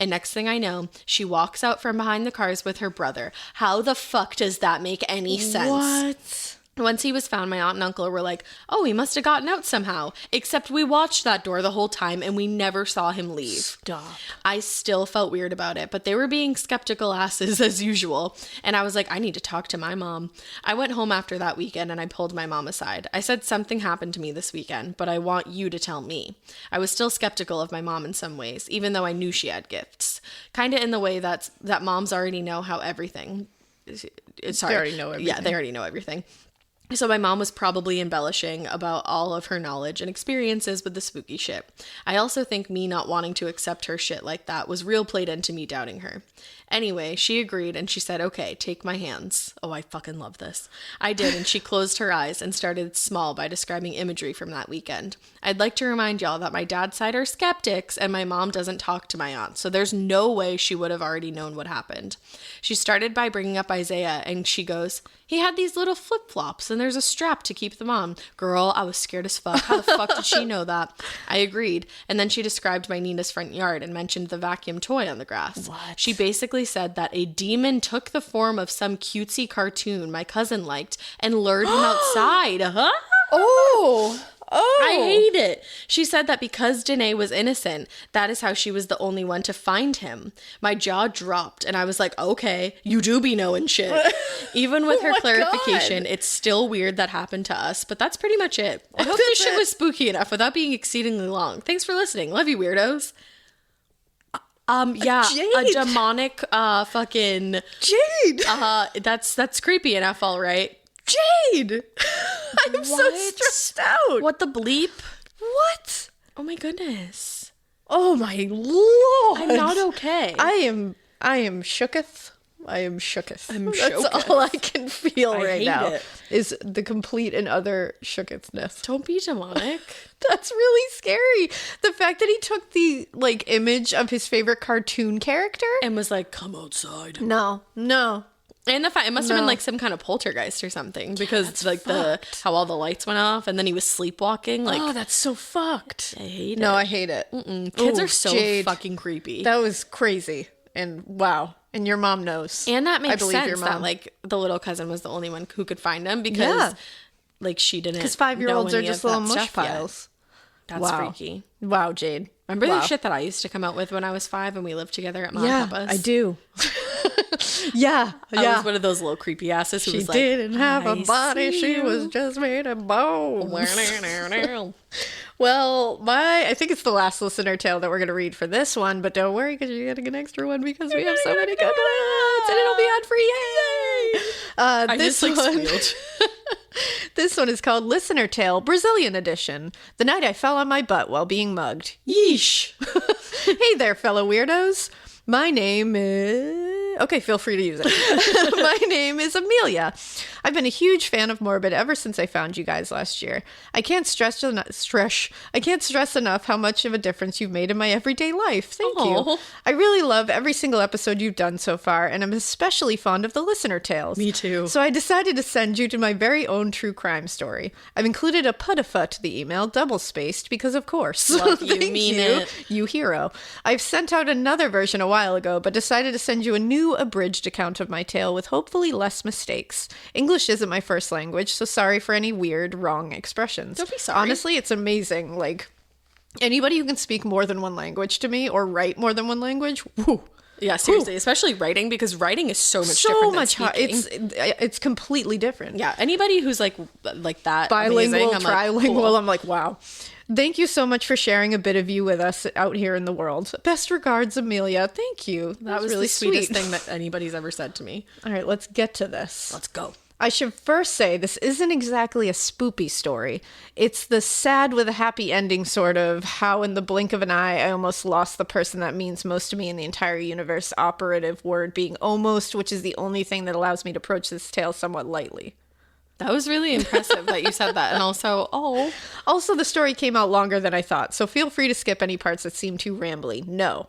And next thing I know, she walks out from behind the cars with her brother. How the fuck does that make any sense? What? Once he was found, my aunt and uncle were like, oh, he must have gotten out somehow. Except we watched that door the whole time and we never saw him leave. Stop. I still felt weird about it, but they were being skeptical asses as usual. And I was like, I need to talk to my mom. I went home after that weekend and I pulled my mom aside. I said something happened to me this weekend, but I want you to tell me. I was still skeptical of my mom in some ways, even though I knew she had gifts. Kind of in the way that moms already know how everything... They already know everything. Yeah, they already know everything. So my mom was probably embellishing about all of her knowledge and experiences with the spooky shit. I also think me not wanting to accept her shit like that was real played into me doubting her. Anyway, she agreed and she said, okay, take my hands. Oh, I fucking love this. I did, and she closed her eyes and started small by describing imagery from that weekend. I'd like to remind y'all that my dad's side are skeptics and my mom doesn't talk to my aunt, so there's no way she would have already known what happened. She started by bringing up Isaiah and she goes, he had these little flip-flops and there's a strap to keep them on. Girl, I was scared as fuck. How the fuck did she know that? I agreed. And then she described my Nina's front yard and mentioned the vacuum toy on the grass. What? She basically said that a demon took the form of some cutesy cartoon my cousin liked and lured him outside. Huh? Oh. I hate it. She said that because Danae was innocent, that is how she was the only one to find him. My jaw dropped and I was like, okay, you do be knowing shit. Even with her clarification, it's still weird that happened to us, but that's pretty much it. I hope this shit was spooky enough without being exceedingly long. Thanks for listening. Love you, weirdos. Yeah, Jade. a demonic fucking Jade. That's creepy enough, all right. Jade. I'm so stressed out. What the bleep? What? Oh my goodness. Oh my lord. I'm not okay. I am shooketh. I am shooketh. I'm That's shooketh. all I can feel I right hate now it. is the complete and utter shookethness. Don't be demonic. That's really scary. The fact that he took the image of his favorite cartoon character And was like, come outside. No. And the fact, it must have been like some kind of poltergeist or something because how all the lights went off and then he was sleepwalking. Like, Oh, that's so fucked. I hate it. No, I hate it. Kids Ooh, are so Jade. fucking creepy. That was crazy. And wow. And your mom knows. And that I makes believe your sense mom. that the little cousin was the only one who could find him because she didn't. Because 5-year-olds know are any just of little that mush stuff yet. piles. That's Wow. freaky. Wow, Jade. Remember Wow. the shit that I used to come out with when I was 5 and we lived together at Mom Yeah, and Papa's? I do. Yeah. I was one of those little creepy asses who She was like, didn't have a "I body. see She you." was just made of bones. Well, I think it's the last listener tale that we're going to read for this one, but don't worry because you're getting an extra one because we have so many good ones and it'll be on free. Yay! This one, squealed. this one is called Listener Tale Brazilian Edition. The night I fell on my butt while being mugged. Yeesh. Hey there, fellow weirdos. My name is... Okay, feel free to use it. My name is Amelia. I've been a huge fan of Morbid ever since I found you guys last year. I can't stress enough how much of a difference you've made in my everyday life. Thank you. Aw. I really love every single episode you've done so far, and I'm especially fond of the listener tales. Me too. So I decided to send you to my very own true crime story. I've included a putafa to the email, double-spaced, because of course. Love you, Thank mean you, it. you hero. I've sent out another version a while ago, but decided to send you a new abridged account of my tale with hopefully less mistakes. English isn't my first language, so sorry for any weird, wrong expressions. Don't be sorry. Honestly, it's amazing. Anybody who can speak more than one language to me or write more than one language, whew. Yeah, seriously, especially writing because writing is so much So different much than speaking. it's completely different. Yeah, anybody who's like that Bilingual, amazing, I'm trilingual. like, cool. I'm like, wow. Thank you so much for sharing a bit of you with us out here in the world. Best regards, Amelia. Thank you. That was really the sweetest sweet. thing that anybody's ever said to me. All right, let's get to this. Let's go. I should first say this isn't exactly a spoopy story. It's the sad with a happy ending sort of how in the blink of an eye I almost lost the person that means most to me in the entire universe, operative word being almost, which is the only thing that allows me to approach this tale somewhat lightly. That was really impressive that you said that. And also, Also, the story came out longer than I thought, so feel free to skip any parts that seem too rambly. No.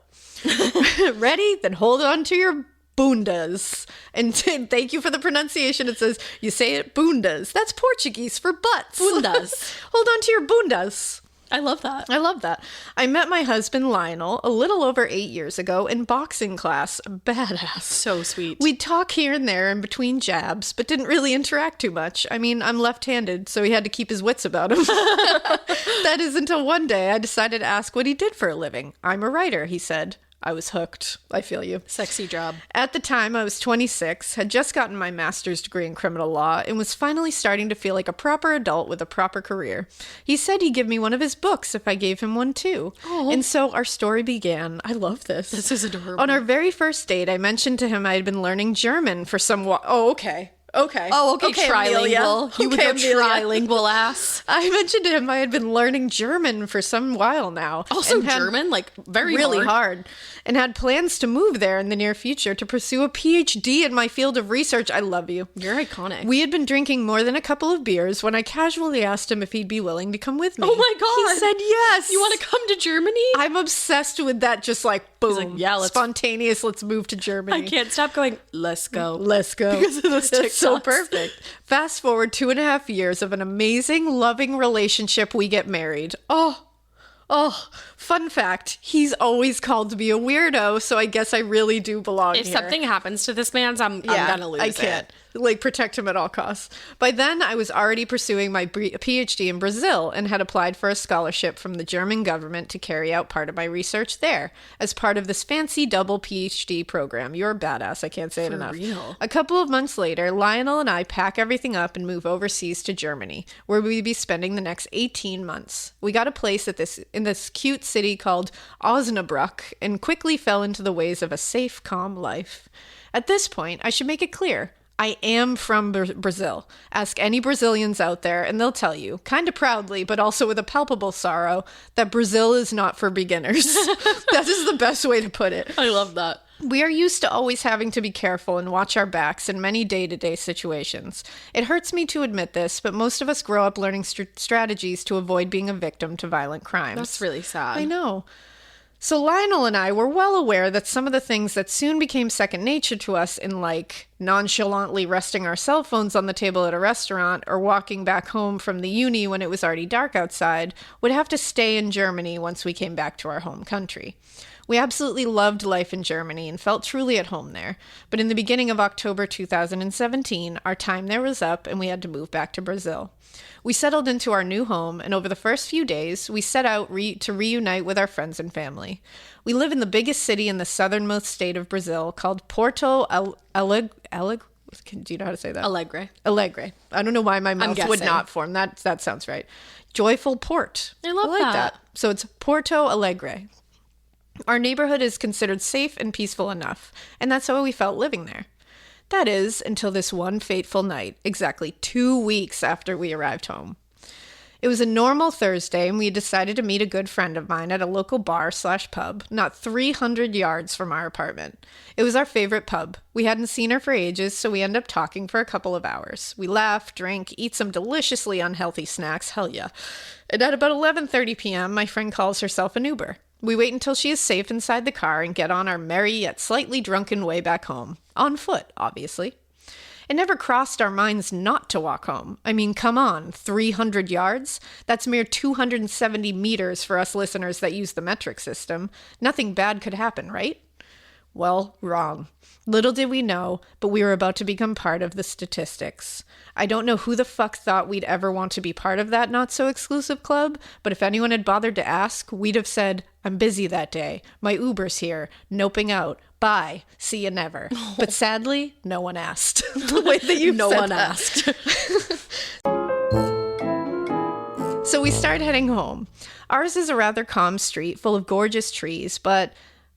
Ready? Then hold on to your bundas. And thank you for the pronunciation. It says, you say it bundas. That's Portuguese for butts. Bundas. Hold on to your bundas. I love that. I love that. I met my husband Lionel a little over 8 years ago in boxing class. Badass. So sweet. We'd talk here and there in between jabs, but didn't really interact too much. I mean, I'm left-handed, so he had to keep his wits about him. That is until one day I decided to ask what he did for a living. I'm a writer, he said. I was hooked. I feel you. Sexy job. At the time, I was 26, had just gotten my master's degree in criminal law, and was finally starting to feel like a proper adult with a proper career. He said he'd give me one of his books if I gave him one too. Oh. And so our story began. I love this. This is adorable. On our very first date, I mentioned to him I had been learning German for some while. Oh, okay. Okay. Oh, okay, Amelia. trilingual. You would Okay, go Amelia. trilingual ass. I mentioned to him I had been learning German for some while now. Also and had- German, like very really hard, and had plans to move there in the near future to pursue a PhD in my field of research. I love you. You're iconic. We had been drinking more than a couple of beers when I casually asked him if he'd be willing to come with me. Oh my God. He said yes. You want to come to Germany? I'm obsessed with that. Just like boom, like, yeah, let's- spontaneous. Let's move to Germany. I can't stop going, let's go. Let's go. Because of those That's so TikToks. perfect. Fast forward 2.5 years of an amazing, loving relationship. We get married. Oh, fun fact. He's always called me a weirdo, so I guess I really do belong If here. something happens to this man's, I'm gonna lose I can't. it. like protect him at all costs. By then, I was already pursuing my PhD in Brazil and had applied for a scholarship from the German government to carry out part of my research there as part of this fancy double PhD program. You're a badass. I can't say it enough. Real. A couple of months later, Lionel and I pack everything up and move overseas to Germany, where we'd be spending the next 18 months. We got a place in this cute city called Osnabrück and quickly fell into the ways of a safe, calm life. At this point, I should make it clear. I am from Brazil. Ask any Brazilians out there, and they'll tell you, kind of proudly, but also with a palpable sorrow, that Brazil is not for beginners. That is the best way to put it. I love that. We are used to always having to be careful and watch our backs in many day-to-day situations. It hurts me to admit this, but most of us grow up learning strategies to avoid being a victim to violent crimes. That's really sad. I know. So Lionel and I were well aware that some of the things that soon became second nature to us in like nonchalantly resting our cell phones on the table at a restaurant or walking back home from the uni when it was already dark outside would have to stay in Germany once we came back to our home country. We absolutely loved life in Germany and felt truly at home there. But in the beginning of October 2017, our time there was up and we had to move back to Brazil. We settled into our new home, and over the first few days, we set out to reunite with our friends and family. We live in the biggest city in the southernmost state of Brazil called Porto Alegre. Do you know how to say that? Alegre. I don't know why my mouth would not form. That sounds right. Joyful port. I love like that. So it's Porto Alegre. Our neighborhood is considered safe and peaceful enough, and that's how we felt living there. That is, until this one fateful night, exactly 2 weeks after we arrived home. It was a normal Thursday, and we had decided to meet a good friend of mine at a local bar/pub, not 300 yards from our apartment. It was our favorite pub. We hadn't seen her for ages, so we ended up talking for a couple of hours. We laugh, drink, eat some deliciously unhealthy snacks, hell yeah. And at about 11:30 p.m., my friend calls herself an Uber. We wait until she is safe inside the car and get on our merry yet slightly drunken way back home. On foot, obviously. It never crossed our minds not to walk home. I mean, come on, 300 yards? That's mere 270 meters for us listeners that use the metric system. Nothing bad could happen, right? Well, wrong. Little did we know, but we were about to become part of the statistics. I don't know who the fuck thought we'd ever want to be part of that not-so-exclusive club, but if anyone had bothered to ask, we'd have said, I'm busy that day. My Uber's here. Noping out. Bye. See you never. Oh. But sadly, no one asked. The way that you No said one that. asked. So we start heading home. Ours is a rather calm street full of gorgeous trees, but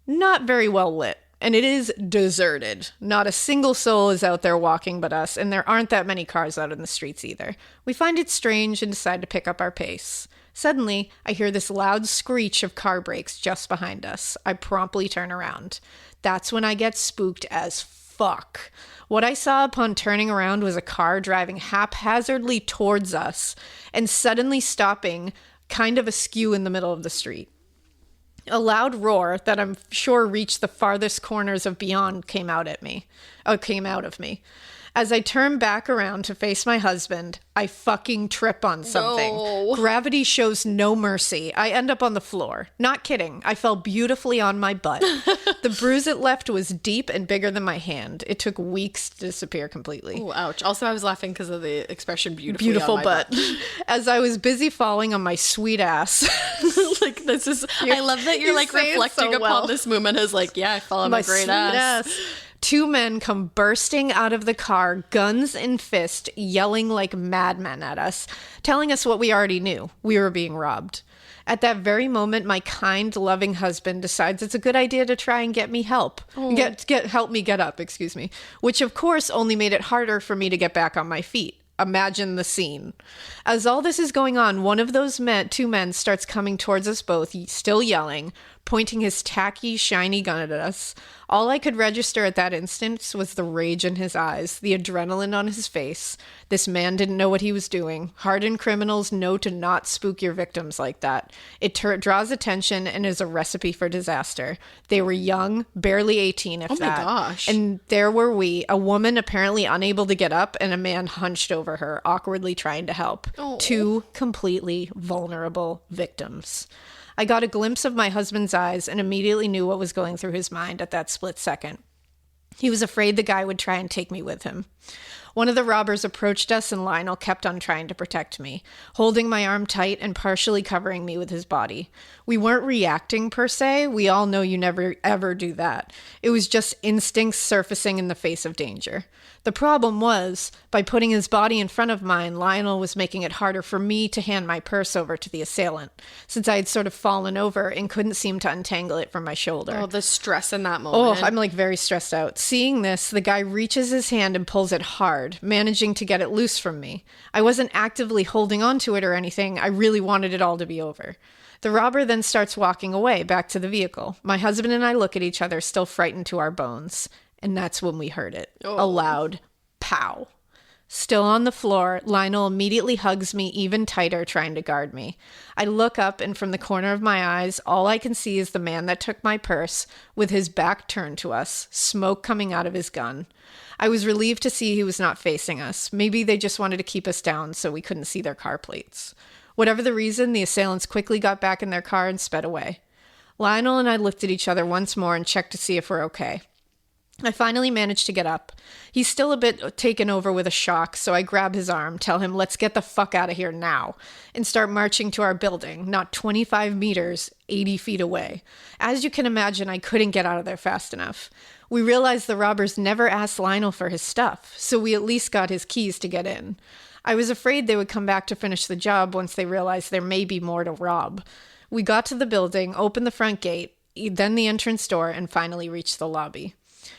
not very well lit. And it is deserted. Not a single soul is out there walking but us, and there aren't that many cars out in the streets either. We find it strange and decide to pick up our pace. Suddenly, I hear this loud screech of car brakes just behind us. I promptly turn around. That's when I get spooked as fuck. What I saw upon turning around was a car driving haphazardly towards us and suddenly stopping kind of askew in the middle of the street. A loud roar that I'm sure reached the farthest corners of beyond came out of me. As I turn back around to face my husband, I fucking trip on something. No. Gravity shows no mercy. I end up on the floor. Not kidding. I fell beautifully on my butt. The bruise it left was deep and bigger than my hand. It took weeks to disappear completely. Oh, ouch. Also, I was laughing because of the expression beautiful Beautiful on my butt. As I was busy falling on my sweet ass. Like, this is, I love that you're like reflecting upon this moment as like, yeah, I fell on my great sweet ass. Two men come bursting out of the car, guns in fist, yelling like madmen at us, telling us what we already knew. We were being robbed. At that very moment, my kind, loving husband decides it's a good idea to try and get me help. Help me get up, which of course only made it harder for me to get back on my feet. Imagine the scene. As all this is going on, one of those two men starts coming towards us both, still yelling, pointing his tacky, shiny gun at us. All I could register at that instant was the rage in his eyes, the adrenaline on his face. This man didn't know what he was doing. Hardened criminals know to not spook your victims like that. It draws attention and is a recipe for disaster. They were young, barely 18 if that. Oh my gosh. And there were we, a woman apparently unable to get up and a man hunched over her, awkwardly trying to help. Oh. Two completely vulnerable victims. I got a glimpse of my husband's eyes and immediately knew what was going through his mind at that split second. He was afraid the guy would try and take me with him. One of the robbers approached us and Lionel kept on trying to protect me, holding my arm tight and partially covering me with his body. We weren't reacting per se. We all know you never ever do that. It was just instincts surfacing in the face of danger. The problem was, by putting his body in front of mine, Lionel was making it harder for me to hand my purse over to the assailant, since I had sort of fallen over and couldn't seem to untangle it from my shoulder. Oh, the stress in that moment. Oh, I'm like very stressed out. Seeing this, the guy reaches his hand and pulls it hard, managing to get it loose from me. I wasn't actively holding on to it or anything. I really wanted it all to be over. The robber then starts walking away, back to the vehicle. My husband and I look at each other, still frightened to our bones. And that's when we heard it. A loud pow. Still on the floor, Lionel immediately hugs me even tighter, trying to guard me. I look up, and from the corner of my eyes, all I can see is the man that took my purse, with his back turned to us, smoke coming out of his gun. I was relieved to see he was not facing us. Maybe they just wanted to keep us down so we couldn't see their car plates. Whatever the reason, the assailants quickly got back in their car and sped away. Lionel and I looked at each other once more and checked to see if we're okay. I finally managed to get up. He's still a bit taken over with a shock, so I grab his arm, tell him, let's get the fuck out of here now, and start marching to our building, not 25 meters, 80 feet away. As you can imagine, I couldn't get out of there fast enough. We realized the robbers never asked Lionel for his stuff, so we at least got his keys to get in. I was afraid they would come back to finish the job once they realized there may be more to rob. We got to the building, opened the front gate, then the entrance door, and finally reached the lobby.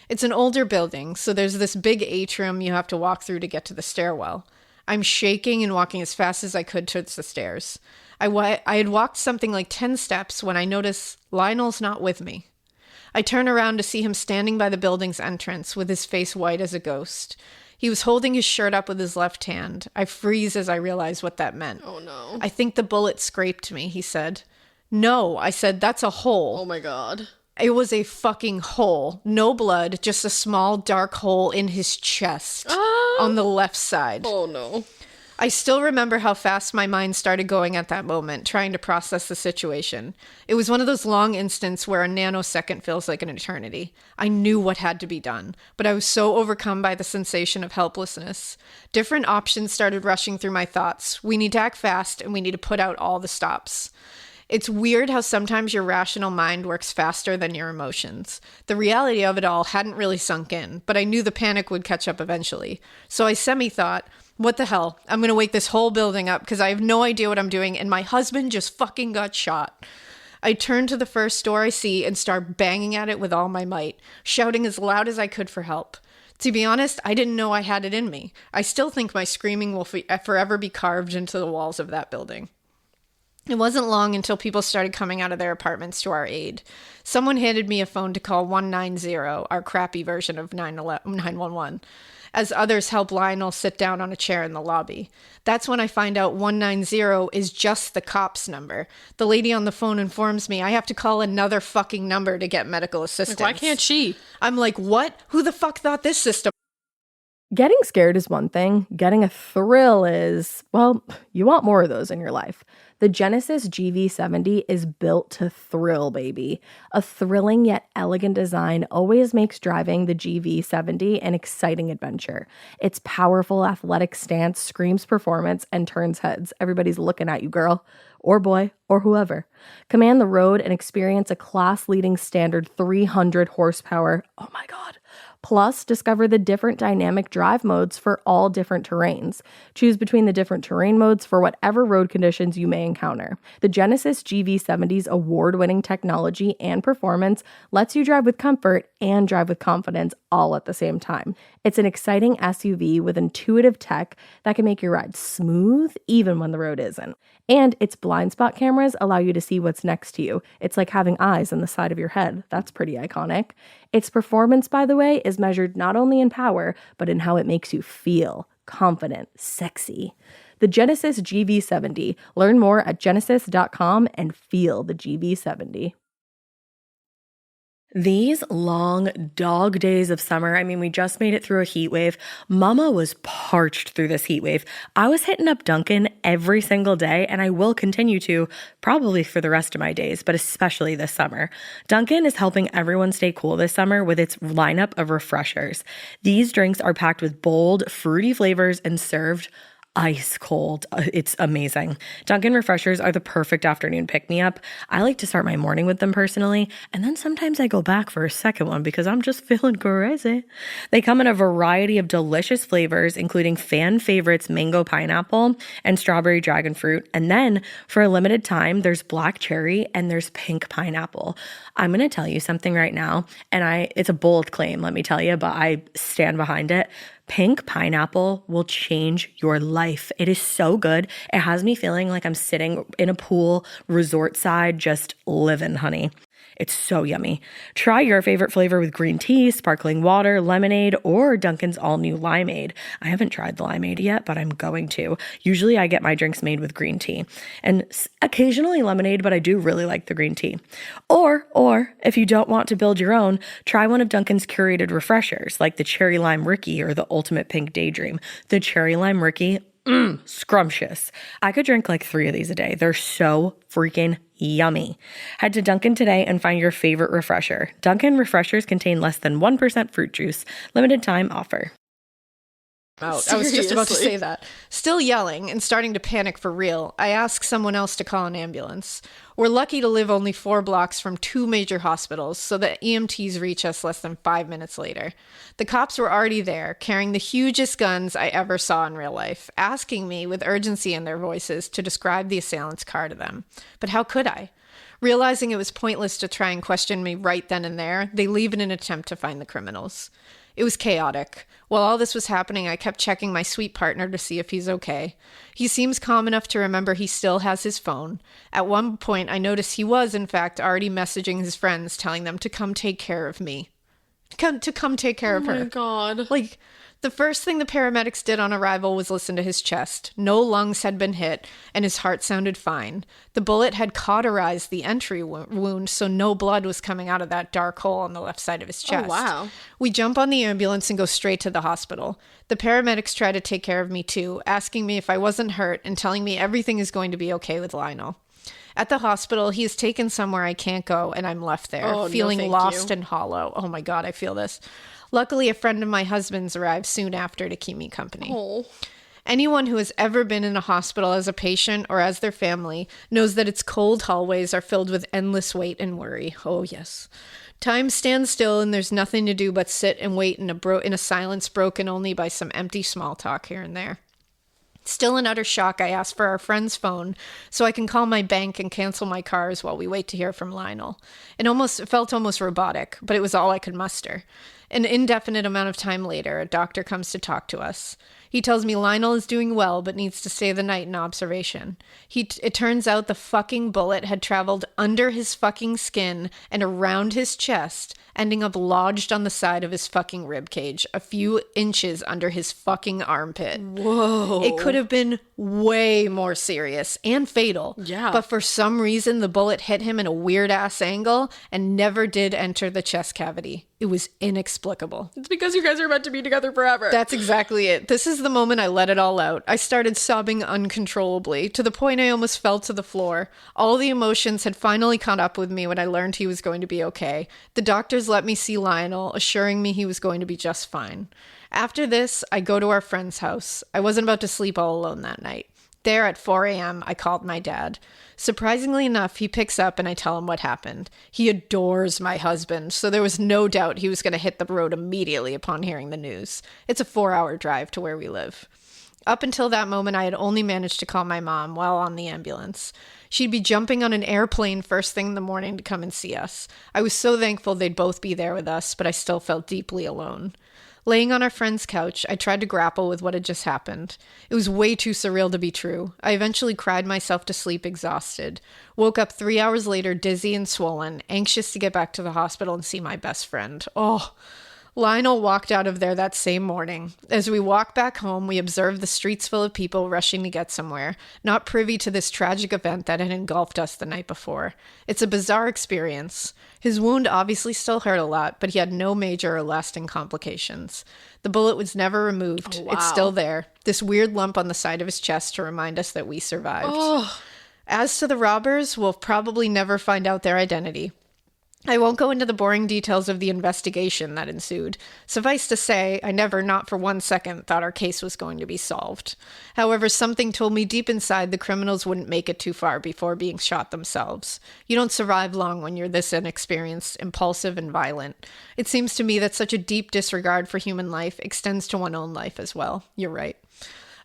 It's an older building, so there's this big atrium you have to walk through to get to the stairwell. I'm shaking and walking as fast as I could towards the stairs. I had walked something like 10 steps when I notice Lionel's not with me. I turn around to see him standing by the building's entrance with his face white as a ghost. He was holding his shirt up with his left hand. I freeze as I realize what that meant. Oh no. I think the bullet scraped me, he said. No, I said, that's a hole. Oh my god. It was a fucking hole. No blood, just a small dark hole in his chest on the left side. Oh no. I still remember how fast my mind started going at that moment, trying to process the situation. It was one of those long instants where a nanosecond feels like an eternity. I knew what had to be done, but I was so overcome by the sensation of helplessness. Different options started rushing through my thoughts. We need to act fast, and we need to put out all the stops. It's weird how sometimes your rational mind works faster than your emotions. The reality of it all hadn't really sunk in, but I knew the panic would catch up eventually. So I semi-thought, what the hell? I'm going to wake this whole building up because I have no idea what I'm doing, and my husband just fucking got shot. I turn to the first door I see and start banging at it with all my might, shouting as loud as I could for help. To be honest, I didn't know I had it in me. I still think my screaming will forever be carved into the walls of that building. It wasn't long until people started coming out of their apartments to our aid. Someone handed me a phone to call 190, our crappy version of 911, as others help Lionel sit down on a chair in the lobby. That's when I find out 190 is just the cops number. The lady on the phone informs me I have to call another fucking number to get medical assistance. Like, why can't she? I'm like, what? Who the fuck thought this system? Getting scared is one thing. Getting a thrill is, well, you want more of those in your life. The Genesis GV70 is built to thrill, baby. A thrilling yet elegant design always makes driving the GV70 an exciting adventure. Its powerful athletic stance screams performance and turns heads. Everybody's looking at you, girl, or boy, or whoever. Command the road and experience a class-leading standard 300 horsepower. Oh my God. Plus, discover the different dynamic drive modes for all different terrains. Choose between the different terrain modes for whatever road conditions you may encounter. The Genesis GV70's award-winning technology and performance lets you drive with comfort and drive with confidence all at the same time. It's an exciting SUV with intuitive tech that can make your ride smooth even when the road isn't. And its blind spot cameras allow you to see what's next to you. It's like having eyes on the side of your head. That's pretty iconic. Its performance, by the way, is measured not only in power, but in how it makes you feel confident, sexy. The Genesis GV70. Learn more at genesis.com and feel the GV70. These long dog days of summer, I mean, we just made it through a heat wave. Mama was parched through this heat wave. I was hitting up Dunkin' every single day, and I will continue to probably for the rest of my days, but especially this summer. Dunkin' is helping everyone stay cool this summer with its lineup of refreshers. These drinks are packed with bold, fruity flavors and served ice cold. It's amazing. Dunkin' refreshers are the perfect afternoon pick-me-up. I like to start my morning with them personally, and then sometimes I go back for a second one because I'm just feeling crazy. They come in a variety of delicious flavors, including fan favorites mango pineapple and strawberry dragon fruit. And then for a limited time, there's black cherry and there's pink pineapple. I'm going to tell you something right now, and it's a bold claim, let me tell you, but I stand behind it. Pink pineapple will change your life. It is so good. It has me feeling like I'm sitting in a pool, resort side, just living, honey. It's so yummy. Try your favorite flavor with green tea, sparkling water, lemonade, or Dunkin's all-new limeade. I haven't tried the limeade yet, but I'm going to. Usually I get my drinks made with green tea and occasionally lemonade, but I do really like the green tea. Or if you don't want to build your own, try one of Dunkin's curated refreshers like the Cherry Lime Ricky or the Ultimate Pink Daydream. The Cherry Lime Ricky, scrumptious. I could drink like 3 of these a day. They're so freaking yummy. Head to Dunkin' today and find your favorite refresher. Dunkin' refreshers contain less than 1% fruit juice. Limited time offer. Out. I was just about to say that. Still yelling and starting to panic for real, I asked someone else to call an ambulance. We're lucky to live only 4 blocks from 2 major hospitals, so the EMTs reach us less than 5 minutes later. The cops were already there, carrying the hugest guns I ever saw in real life, asking me with urgency in their voices to describe the assailant's car to them. But how could I? Realizing it was pointless to try and question me right then and there, they leave in an attempt to find the criminals. It was chaotic. While all this was happening, I kept checking my sweet partner to see if he's okay. He seems calm enough to remember he still has his phone. At one point, I noticed he was, in fact, already messaging his friends, telling them to come take care of me. Come take care of her. Oh my God. Like, the first thing the paramedics did on arrival was listen to his chest. No lungs had been hit, and his heart sounded fine. The bullet had cauterized the entry wound, so no blood was coming out of that dark hole on the left side of his chest. Oh, wow. We jump on the ambulance and go straight to the hospital. The paramedics try to take care of me too, asking me if I wasn't hurt and telling me everything is going to be okay with Lionel. At the hospital, he is taken somewhere I can't go, and I'm left there, feeling lost and hollow. Oh my God, I feel this. Luckily, a friend of my husband's arrived soon after to keep me company. Oh. Anyone who has ever been in a hospital as a patient or as their family knows that its cold hallways are filled with endless wait and worry. Oh, yes. Time stands still, and there's nothing to do but sit and wait in a silence broken only by some empty small talk here and there. Still in utter shock, I ask for our friend's phone so I can call my bank and cancel my cars while we wait to hear from Lionel. It felt almost robotic, but it was all I could muster. An indefinite amount of time later, a doctor comes to talk to us. He tells me Lionel is doing well, but needs to stay the night in observation. It turns out the fucking bullet had traveled under his fucking skin and around his chest, ending up lodged on the side of his fucking ribcage, a few inches under his fucking armpit. Whoa. It could have been way more serious and fatal. Yeah. But for some reason, the bullet hit him in a weird-ass angle and never did enter the chest cavity. It was inexplicable. It's because you guys are meant to be together forever. That's exactly it. This is the moment I let it all out. I started sobbing uncontrollably, to the point I almost fell to the floor. All the emotions had finally caught up with me when I learned he was going to be okay. The doctors let me see Lionel, assuring me he was going to be just fine. After this, I go to our friend's house. I wasn't about to sleep all alone that night. There at 4 a.m., I called my dad. Surprisingly enough, he picks up and I tell him what happened. He adores my husband, so there was no doubt he was going to hit the road immediately upon hearing the news. It's a 4-hour drive to where we live. Up until that moment, I had only managed to call my mom while on the ambulance. She'd be jumping on an airplane first thing in the morning to come and see us. I was so thankful they'd both be there with us, but I still felt deeply alone. Laying on our friend's couch, I tried to grapple with what had just happened. It was way too surreal to be true. I eventually cried myself to sleep exhausted. Woke up 3 hours later, dizzy and swollen, anxious to get back to the hospital and see my best friend. Oh, Lionel walked out of there that same morning. As we walked back home, we observed the streets full of people rushing to get somewhere, not privy to this tragic event that had engulfed us the night before. It's a bizarre experience. His wound obviously still hurt a lot, but he had no major or lasting complications. The bullet was never removed. Oh, wow. It's still there. This weird lump on the side of his chest to remind us that we survived. Oh. As to the robbers, we'll probably never find out their identity. I won't go into the boring details of the investigation that ensued. Suffice to say, I never, not for 1 second, thought our case was going to be solved. However, something told me deep inside the criminals wouldn't make it too far before being shot themselves. You don't survive long when you're this inexperienced, impulsive, and violent. It seems to me that such a deep disregard for human life extends to one's own life as well. You're right.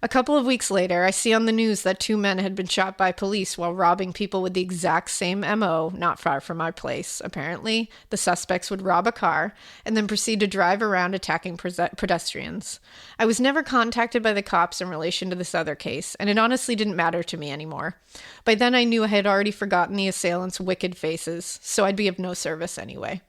A couple of weeks later, I see on the news that 2 men had been shot by police while robbing people with the exact same MO not far from our place. Apparently, the suspects would rob a car and then proceed to drive around attacking pedestrians. I was never contacted by the cops in relation to this other case, and it honestly didn't matter to me anymore. By then, I knew I had already forgotten the assailants' wicked faces, so I'd be of no service anyway.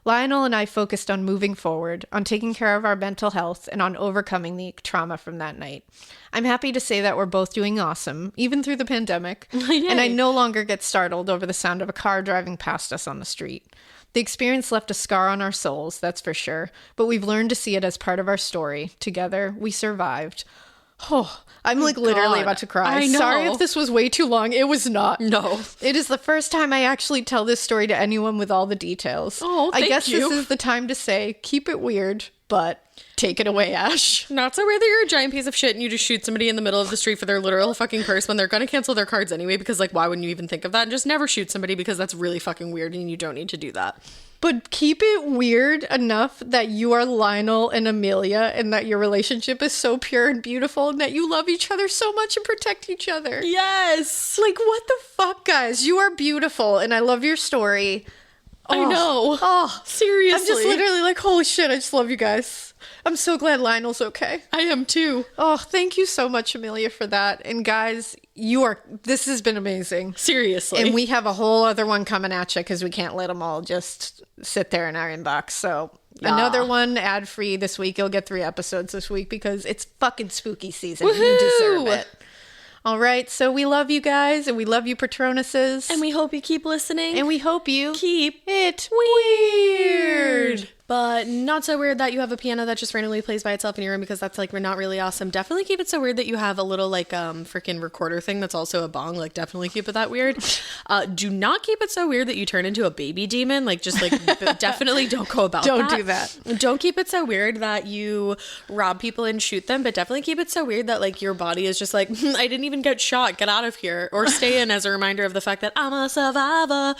Lionel and I focused on moving forward, on taking care of our mental health, and on overcoming the trauma from that night. I'm happy to say that we're both doing awesome, even through the pandemic, and I no longer get startled over the sound of a car driving past us on the street. The experience left a scar on our souls, that's for sure, but we've learned to see it as part of our story. Together, we survived. Oh, I'm literally about to cry. I know. Sorry if this was way too long. It was not. No. It is the first time I actually tell this story to anyone with all the details. Oh, thank I guess you. this is the time to say, keep it weird, but take it away, Ash. Not so weird that you're a giant piece of shit and you just shoot somebody in the middle of the street for their literal fucking purse when they're gonna cancel their cards anyway, because, like, why wouldn't you even think of that? And just never shoot somebody, because that's really fucking weird and you don't need to do that. But keep it weird enough that you are Lionel and Amelia and that your relationship is so pure and beautiful and that you love each other so much and protect each other. Yes. Like, what the fuck, guys? You are beautiful and I love your story. I know. Oh, Seriously. I'm just literally like, holy shit, I just love you guys. I'm so glad Lionel's okay. I am too. Oh, thank you so much, Amelia, for that. And guys, this has been amazing. Seriously. And we have a whole other one coming at you because we can't let them all just sit there in our inbox. So another one ad-free this week. You'll get 3 episodes this week because it's fucking spooky season. Woohoo! You deserve it. All right, so we love you guys, and we love you, Patronuses. And we hope you keep listening. And we hope you keep it weird. But not so weird that you have a piano that just randomly plays by itself in your room, because that's, like, not really awesome. Definitely keep it so weird that you have a little, like, freaking recorder thing that's also a bong. Like, definitely keep it that weird. Do not keep it so weird that you turn into a baby demon. Like, just, like, definitely don't go about Don't do that. Don't keep it so weird that you rob people and shoot them, but definitely keep it so weird that, like, your body is just like, I didn't even get shot. Get out of here. Or stay in as a reminder of the fact that I'm a survivor.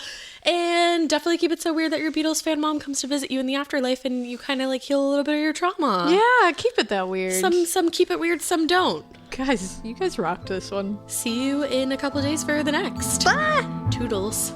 And definitely keep it so weird that your Beatles fan mom comes to visit you in the afterlife and you kind of, like, heal a little bit of your trauma. Yeah, keep it that weird. Some keep it weird, some don't. Guys, you guys rocked this one. See you in a couple of days for the next. Bye! Toodles.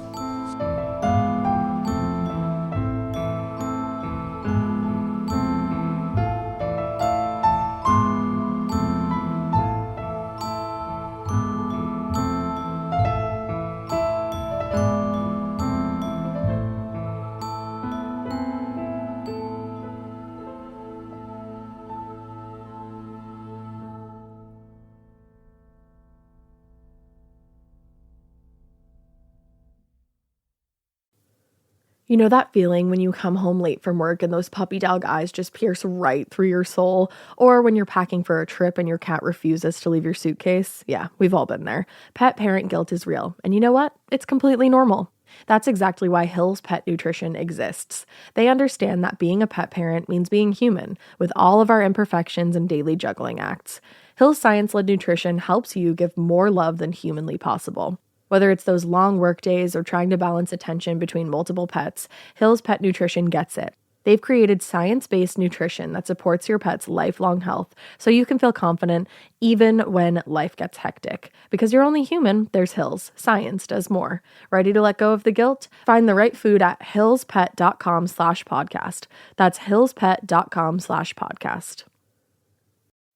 You know that feeling when you come home late from work and those puppy dog eyes just pierce right through your soul? Or when you're packing for a trip and your cat refuses to leave your suitcase? Yeah, we've all been there. Pet parent guilt is real. And you know what? It's completely normal. That's exactly why Hill's Pet Nutrition exists. They understand that being a pet parent means being human, with all of our imperfections and daily juggling acts. Hill's science-led nutrition helps you give more love than humanly possible. Whether it's those long work days or trying to balance attention between multiple pets, Hill's Pet Nutrition gets it. They've created science-based nutrition that supports your pet's lifelong health, so you can feel confident even when life gets hectic. Because you're only human, there's Hill's. Science does more. Ready to let go of the guilt? Find the right food at hillspet.com/podcast. That's hillspet.com/podcast.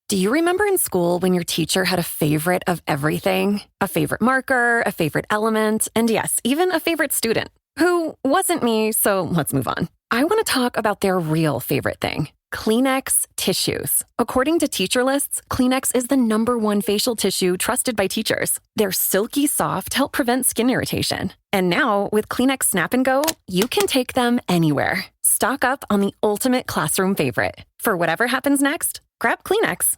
Do you remember in school when your teacher had a favorite of everything? A favorite marker, a favorite element, and yes, even a favorite student. Who wasn't me, so let's move on. I want to talk about their real favorite thing. Kleenex tissues. According to teacher lists, Kleenex is the #1 facial tissue trusted by teachers. They're silky soft, help prevent skin irritation. And now, with Kleenex Snap and Go, you can take them anywhere. Stock up on the ultimate classroom favorite. For whatever happens next, grab Kleenex.